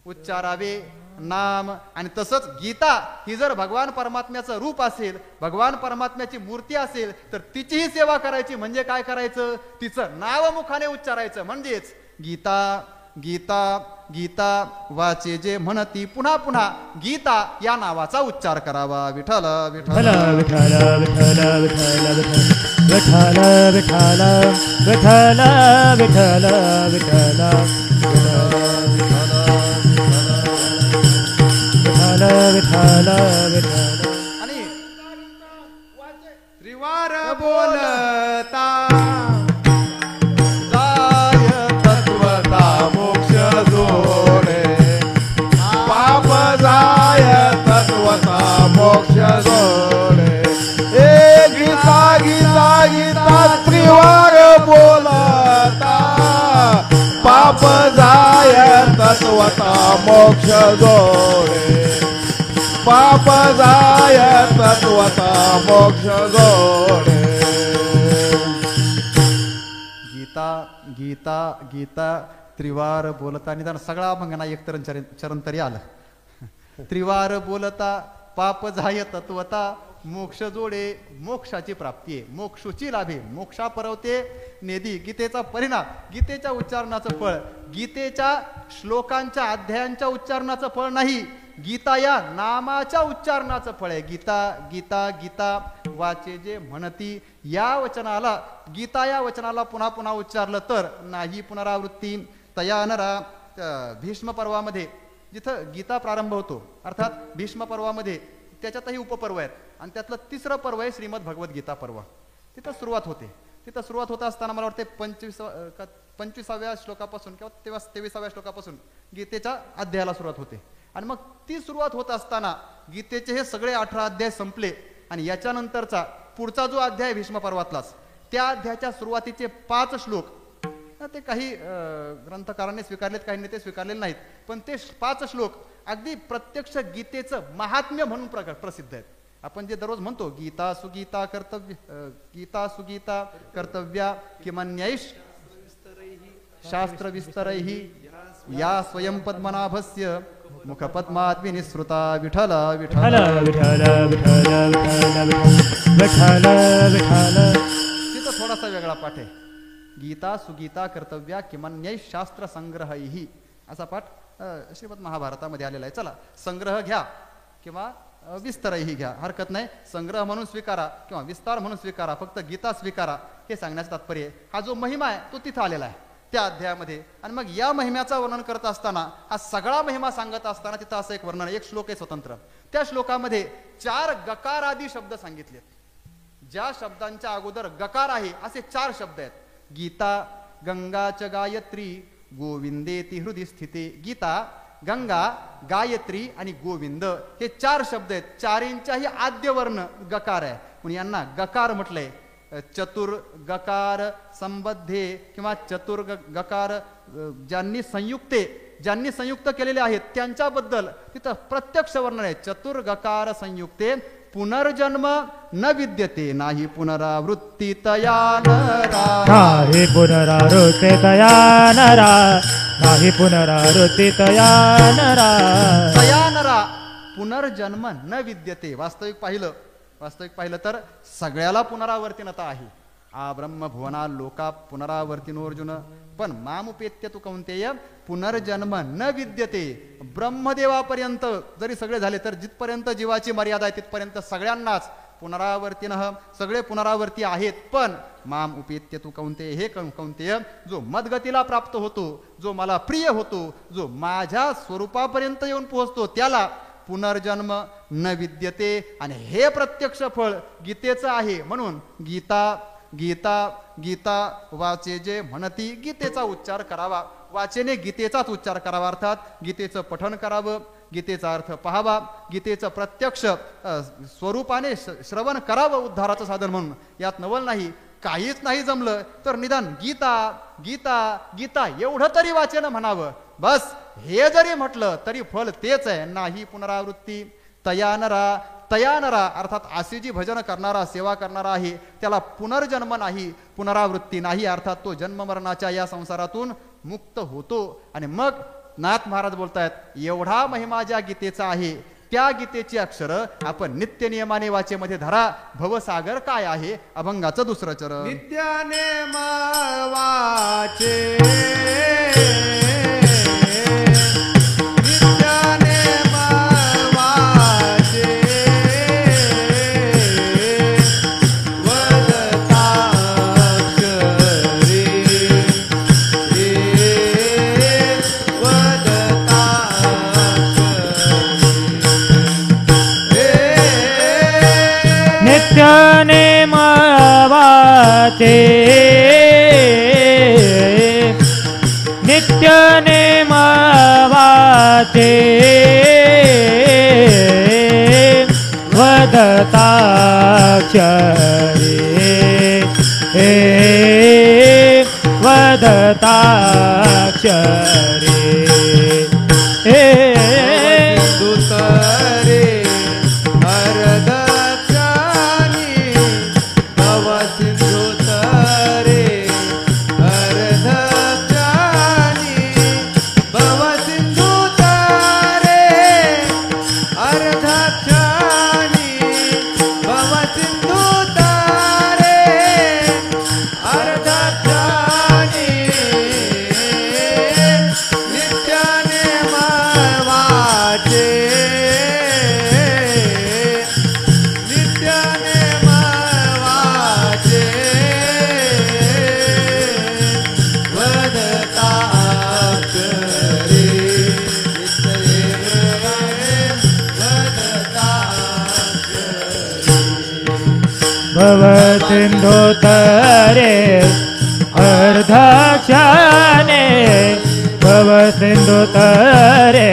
उच्चारावे नाम. आणि तसंच गीता ही जर भगवान परमात्म्याचं रूप असेल, भगवान परमात्म्याची मूर्ती असेल तर तिचीही सेवा करायची म्हणजे काय करायचं? तिचं नाव मुखाने उच्चारायचं. म्हणजेच गीता गीता गीता वाचे जे म्हणती पुन्हा पुन्हा गीता या नावाचा उच्चार करावा. विठ्ठल विठ्ठल विठ्ठल विठ्ठल विठ्ठल विठ्ठल विठ्ठल विठ्ठल विठ्ठल विठ्ठल विठ्ठल विठ्ठल. आणि त्रिवार बोलता जाय तत्वता मोक्ष जोडे, पाप जाय तत्वता मोक्ष जोडे. ए गीता गीता गीता त्रिवार बोलता, पाप जाय तत्वता मोक्ष जोडे, पाप जाय तत्वता मोक्ष जोडे. गीता गीता गीता त्रिवार बोलता. निदान सगळा अभंगना एक चरण तरी आलं. त्रिवार बोलता पाप जाय तत्वता मोक्ष जोडे, मोक्षाची प्राप्ती आहे, मोक्षुची लाभे, मोक्षा परवते नेदी. गीतेचा परिणाम, गीतेच्या उच्चारणाचं फळ, गीतेच्या श्लोकांच्या अध्यायांच्या उच्चारणाचं फळ नाही, गीता या नामाच्या उच्चारणाचं फळ आहे. गीता गीता गीता वाचे जे म्हणती या वचनाला, गीता या वचनाला पुन्हा पुन्हा उच्चारलं तर नाही पुनरावृत्ती. तयानरा भीष्म पर्वामध्ये जिथं गीता प्रारंभ होतो, अर्थात भीष्म पर्वामध्ये त्याच्यातही उपपर्व आहेत आणि त्यातलं 3रं पर्व आहे श्रीमद भगवत गीता पर्व. तिथं सुरुवात होते. तिथं सुरुवात होत असताना मला वाटते 25व्या श्लोकापासून किंवा 23व्या श्लोकापासून गीतेच्या अध्यायाला सुरुवात होते. आणि मग ती सुरुवात होत असताना गीतेचे हे सगळे 18 अध्याय संपले. आणि याच्यानंतरचा पुढचा जो अध्याय भीष्म पर्वातलाच, त्या अध्यायाच्या सुरुवातीचे 5 श्लोक ते काही ग्रंथकारांनी स्वीकारलेत, काहींनी ते स्वीकारलेले नाहीत. पण ते 5 श्लोक अगदी प्रत्यक्ष गीतेचं महात्म्य म्हणून प्रसिद्ध आहेत. आपण जे दररोज म्हणतो गीता सुगीता कर्तव्य, गीता सुगीता कर्तव्या किमन्यैष शास्त्र विस्तरैहि या स्वयं पद्मनाभस्य मुखपद्मात् विनिसृता. विठ्ठल विठ्ठल विठ्ठल विठ्ठल विठ्ठल विठ्ठल. तिथं थोडासा वेगळा पाठ आहे. गीता सुगीता कर्तव्या किमन्यै शास्त्र संग्रहैहि असा पाठ श्रीमद महाभारतामध्ये आलेला आहे. चला, संग्रह घ्या किंवा विस्तारही घ्या, हरकत नाही. संग्रह म्हणून स्वीकारा किंवा विस्तार म्हणून स्वीकारा, फक्त गीता स्वीकारा हे सांगण्याचं तात्पर्य आहे. हा जो महिमा आहे तो तिथं आलेला आहे त्या अध्यायामध्ये. आणि मग या महिम्याचं वर्णन करत असताना, हा सगळा महिमा सांगत असताना तिथं असं एक वर्णन, एक श्लोक आहे स्वतंत्र. त्या श्लोकामध्ये 4 गकार आदी शब्द सांगितलेत. ज्या शब्दांच्या अगोदर गकार आहे असे 4 शब्द आहेत. गीता गंगा च गायत्री गोविंदेति हृदय स्थिते. गीता गंगा, गायत्री आणि गोविंद हे 4 शब्द आहेत. चारींच्याही आद्य वर्ण गकार आहे म्हणून यांना गकार म्हटलंय. चतुर गकार संबद्धे किंवा चतुर गकार ज्यांनी संयुक्त केलेले आहेत त्यांच्याबद्दल तिथं प्रत्यक्ष वर्णन आहे. चतुर गकार संयुक्ते पुनर्जन्म न विद्यते नाही पुनरावृत्ती तया नरा. नाही पुनरावृत्ती तया नरा. नाही पुनरावृत्ती तया नरा. तया नरा पुनर्जन्म न विद्यते. वास्तविक पाहिलं तर सगळ्याला पुनरावर्तीनता आहे. आ ब्रह्म भुवना लोका पुनरावर्तिनोर्जुन पण मामुपेत्य तू कौंतेय पुनर्जन्म न विद्यते. ब्रह्मदेवापर्यंत जरी सगळे झाले तर जिथपर्यंत जीवाची मर्यादा आहे तिथपर्यंत सगळ्यांनाच पुनरावर्तीनः सगळे पुनरावर्ती आहेत. पण माम उपेत्य तू कौंतेय हे कौंतेय जो मदगतीला प्राप्त होतो, जो मला प्रिय होतो, जो माझ्या स्वरूपापर्यंत येऊन पोहोचतो त्याला पुनर्जन्म न विद्यते. आणि हे प्रत्यक्ष फळ गीतेचं आहे. म्हणून गीता गीता गीता वाचे जे म्हणती गीतेचा उच्चार करावा. वाचेने गीतेचाच उच्चार करावा. अर्थात गीतेचं पठण करावं, गीतेचा अर्थ पाहावा, गीतेचं प्रत्यक्ष स्वरूपाने श्रवण करावं उद्धाराचं साधन म्हणून. यात नवल नाही. काहीच नाही जमलं तर निदान गीता गीता गीता एवढं तरी वाचेनं म्हणावं. बस हे जरी म्हटलं तरी फल तेच आहे. नाही पुनरावृत्ती तया नरा अर्थात असे जी भजन करणारा सेवा करणारा आहे त्याला पुनर्जन्म नाही, पुनरावृत्ती नाही. अर्थात तो जन्म मरणाच्या या संसारातून मुक्त होतो. आणि मग नाथ महाराज बोलतायत एवढा महिमा ज्या गीतेचा आहे त्या गीतेची अक्षरं आपण नित्य नियमाने वाचेमध्ये धरा. भवसागर काय आहे अभंगाचं 2रं चरण. नित्य नेम वाचे नेम वाचे नित्य नेम वाचे वदताक्षरे वदताक्षरे दुतरे अर्धक्षानी भव सिंधुतरे अर्धक्षानी भव सिंधुतरे अर्धक्षानी भव सिंधुतरे अर्धक्षानी नित्य नेम वाचे नित्य नेम वाचे वदताक्षरे भवसिंधुतरे अर्धक्षाने भवसिंधुतरे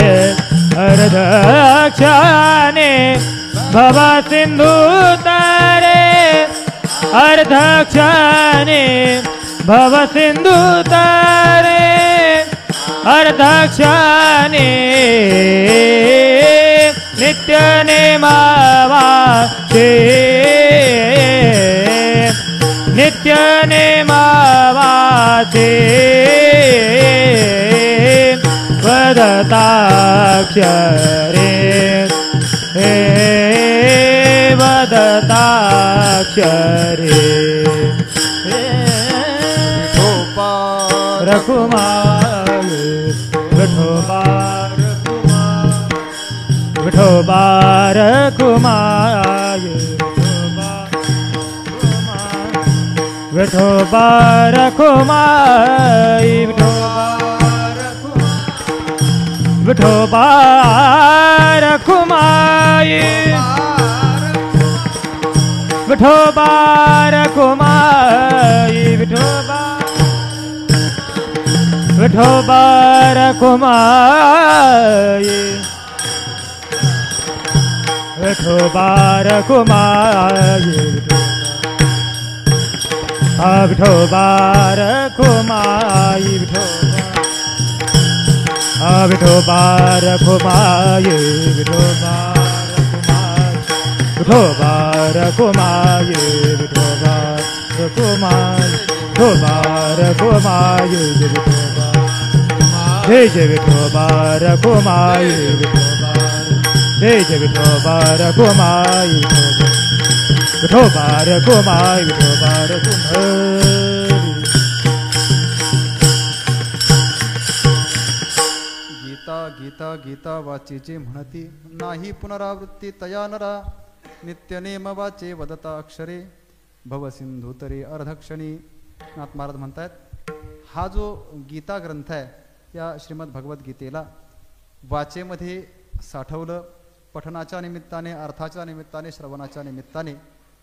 अर्धक्षाने भवसिंधुतरे अर्धक्षाने भवसिंधुतरे अर्धक्षाने नित्य नेम वाचे नित्य नेम वाचे वदताक्षरे वदताक्षरे रघुमार विठोबा रघुमार विठोबा रघुमार विठोबा रघुमार विठोबा रघुमार विठोबा विठोबा रखुमाई विठोबा रखुमाई विठोबा रखुमाई विठोबा रखुमाई विठोबा रखुमाई विठोबा रखुमाई विठोबा रखुमाई विठोबा जय जय विठोबा रखुमाई विठोबा जय जय विठोबा रखुमाई विठोबा रखुमाई विठोबा रखुमाई गीता गीता गीता वाचेचे म्हणती नाही पुनरावृत्ती तया नरा नित्य नेम वाचे वदता अक्षरे भवसिंधू तरी अर्धक्षणी. नाथ महाराज म्हणतायत हा जो गीता ग्रंथ आहे या श्रीमद भगवद्गीतेला वाचेमध्ये साठवलं, पठनाच्या निमित्ताने, अर्थाच्या निमित्ताने, श्रवणाच्या निमित्ताने,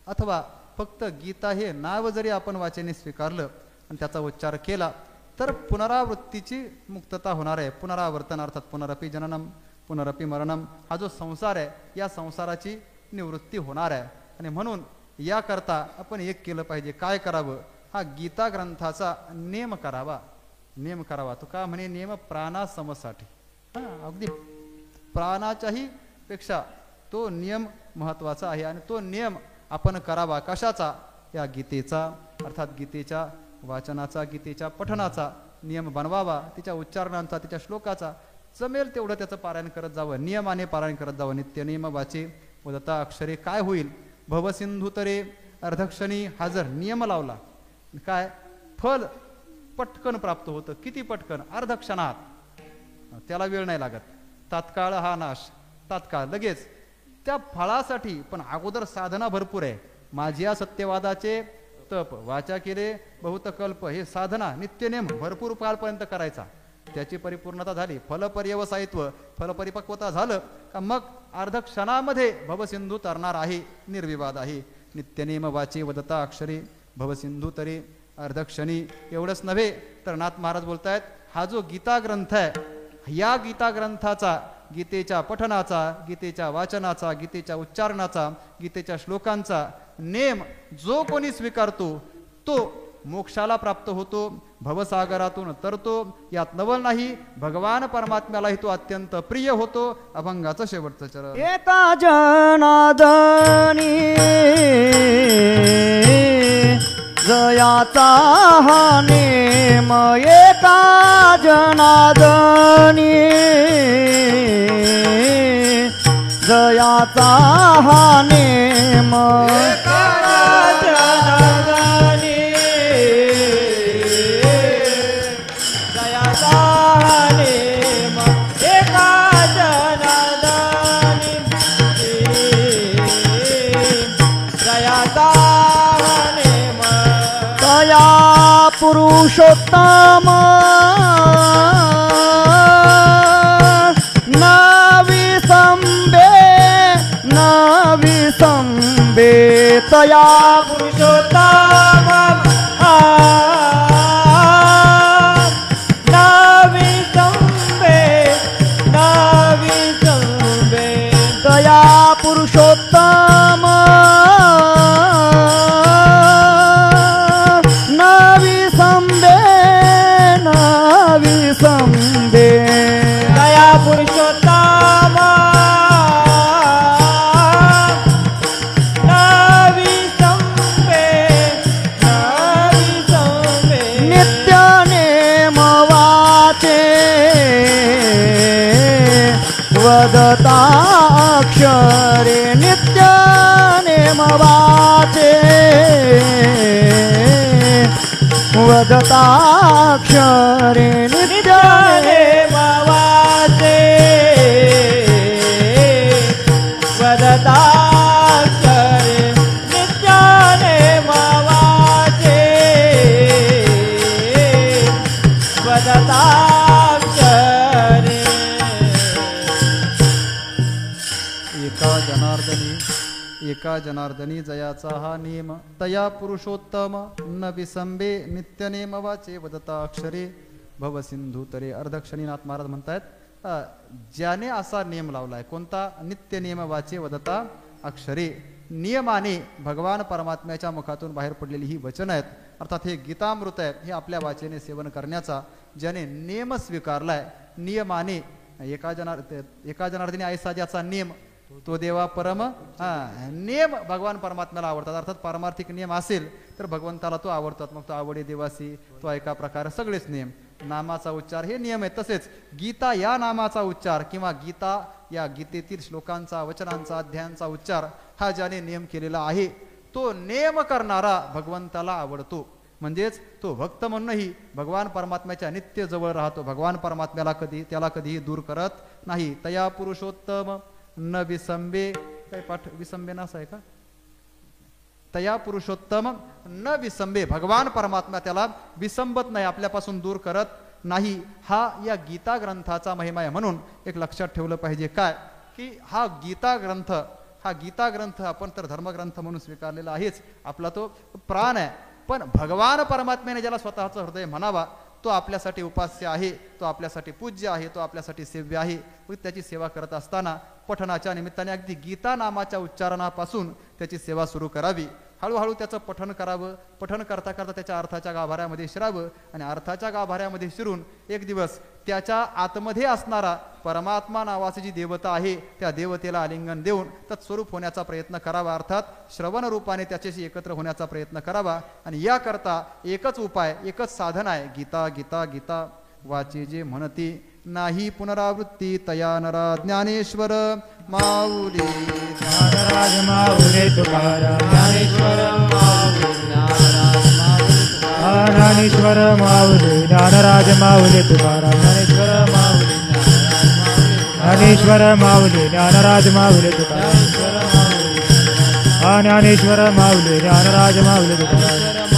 अथवा फक्त गीता हे नाव जरी आपण वाचेने स्वीकारलं आणि त्याचा उच्चार केला तर पुनरावृत्तीची मुक्तता होणार आहे. पुनरावर्तन अर्थात पुनरपी जननम पुनरपी मरणम हा जो संसार आहे या संसाराची निवृत्ती होणार आहे. आणि म्हणून याकरता आपण एक केलं पाहिजे. काय करावं? हा गीता ग्रंथाचा नेम करावा. नेम करावा तो का म्हणे नेम प्राणासमसाठी. अगदी प्राणाच्याही पेक्षा तो नियम महत्त्वाचा आहे आणि तो नियम आपण करावा. कशाचा? या गीतेचा अर्थात गीतेच्या वाचनाचा, गीतेच्या पठनाचा नियम बनवावा. तिच्या उच्चारणांचा, तिच्या श्लोकाचा जमेल तेवढं त्याचं पारायण करत जावं, नियमाने पारायण करत जावं. नित्य नियम वाचे वदता अक्षरे. काय होईल? भवसिंधू तरे अर्धक्षणी. हा जर नियम लावला काय फल पटकन प्राप्त होतं. किती पटकन? अर्धक्षणात. त्याला वेळ नाही लागत. तात्काळ हा नाश, तात्काळ लगेच त्या फळासाठी. पण अगोदर साधना भरपूर आहे. माझ्या सत्यवादाचे तप, वाचा केले बहुत कल्प, हे साधना नित्यनेम भरपूर काळपर्यंत करायचा. त्याची परिपूर्णता झाली, फलपर्यवसायित्व, फलपरिपक्वता झालं का मग अर्धक्षणामध्ये भवसिंधू तरणार आहे, निर्विवाद आहे. नित्यनेम वाचे वदता अक्षरे भवसिंधू तरी अर्धक्षणी. एवढंच नव्हे तर नाथ महाराज बोलतायत हा जो गीता ग्रंथ आहे या गीता ग्रंथाचा, गीतेच्या पठनाचा, गीतेच्या वाचनाचा, गीतेच्या उच्चारणाचा, गीतेच्या श्लोकांचा नेम जो कोणी स्वीकारतो तो मोक्षाला प्राप्त होतो, भवसागरातून तरतो. यात नवल नाही. भगवान परमात्म्यालाही तो अत्यंत प्रिय होतो. अभंगाचं शेवटचं चरण. एका जनादनी जयाचा हा नेम, एका जनादनी जयाचा हा नेम, एका जनादनी जयाचा हा नेम, एका जनादनी जयाचा हा नेम. दया पुरुषोत्तम संबे तया पुरुषोत्तम नावी संबे तया पुरुषोत्तम नावी संबे तया पुरुषोत्तम वदताक्षरे नित्य नेम वाचे वदताक्षरे नित्य नेम वाचे वदताक्षरे नित्य नेम वाचे वदताक्षरे. एका जनार्दनी जयाचा हा नियम, तया पुरुषोत्तम न विसंबे नित्यनेम वाचे वदता अक्षरे भवसिंधू तरे. अर्धक्षणीनाथ महाराज म्हणतायत ज्याने असा नियम लावलाय, कोणता? नित्य नियम वाचे वदता अक्षरे. नियमाने भगवान परमात्म्याच्या मुखातून बाहेर पडलेली ही वचन आहेत, अर्थात हे गीतामृत आहे, हे आपल्या वाचेने सेवन करण्याचा ज्याने नियम स्वीकारलाय. नियमाने एका जनार्दनी ऐसा ज्याचा नियम तो देवा परम. नियम भगवान परमात्म्याला आवडतात, अर्थात पारमार्थिक नियम असेल तर भगवंताला तो आवडतात. मग तो आवडे देवासी, तो एका प्रकारे सगळेच नियम. नामाचा उच्चार हे नियम आहे. तसेच गीता या नामाचा उच्चार किंवा गीता या गीतेतील श्लोकांचा, वचनांचा, अध्यायांचा उच्चार हा ज्याने नियम केलेला आहे तो नियम करणारा भगवंताला आवडतो. म्हणजेच तो भक्त म्हणूनही भगवान परमात्म्याच्या नित्य जवळ राहतो. भगवान परमात्म्याला त्याला कधीही दूर करत नाही. तया पुरुषोत्तम न विसंबे. काय पाठ विसंबे नसा आहे का? तया पुरुषोत्तम न विसंबे. भगवान परमात्मा त्याला विसंबत नाही, आपल्यापासून दूर करत नाही. हा या गीता ग्रंथाचा महिमा आहे. म्हणून एक लक्षात ठेवलं पाहिजे काय, की हा गीता ग्रंथ आपण तर धर्मग्रंथ म्हणून स्वीकारलेला आहेच, आपला तो प्राण आहे. पण भगवान परमात्म्याने ज्याला स्वतःचं हृदय म्हणावा तो आपल्यासाठी उपास्य आहे, तो आपल्यासाठी पूज्य आहे, तो आपल्यासाठी सेव्य आहे. व त्याची सेवा करत असताना पठणाच्या निमित्ताने अगदी गीता नामाच्या उच्चारणापासून त्याची सेवा सुरू करावी. हळूहळू त्याचं पठण करावं. पठण करता करता त्याच्या अर्थाच्या गाभाऱ्यामध्ये शिरावं आणि अर्थाच्या गाभाऱ्यामध्ये शिरून एक दिवस त्याच्या आतमध्ये असणारा परमात्मा नावाची जी देवता आहे त्या देवतेला आलिंगन देऊन तत्स्वरूप होण्याचा प्रयत्न करावा. अर्थात श्रवण रूपाने त्याच्याशी एकत्र होण्याचा प्रयत्न करावा. आणि याकरता एकच उपाय, एकच साधन आहे. गीता गीता गीता वाचे जे म्हणती नाही पुनरावृत्ती तया नरा. ज्ञानेश्वर माऊली ज्ञानराज माऊली तुकाराम. ज्ञानेश्वर माऊली ज्ञानराज माऊली ज्ञानेश्वर माऊली ज्ञानराज माऊली तुकाराम. ज्ञानेश्वर माऊली ज्ञानेश्वर माऊली ज्ञानराज माऊली तुकाराम. ज्ञानेश्वर माऊली ज्ञानराज माऊली तुकाराम.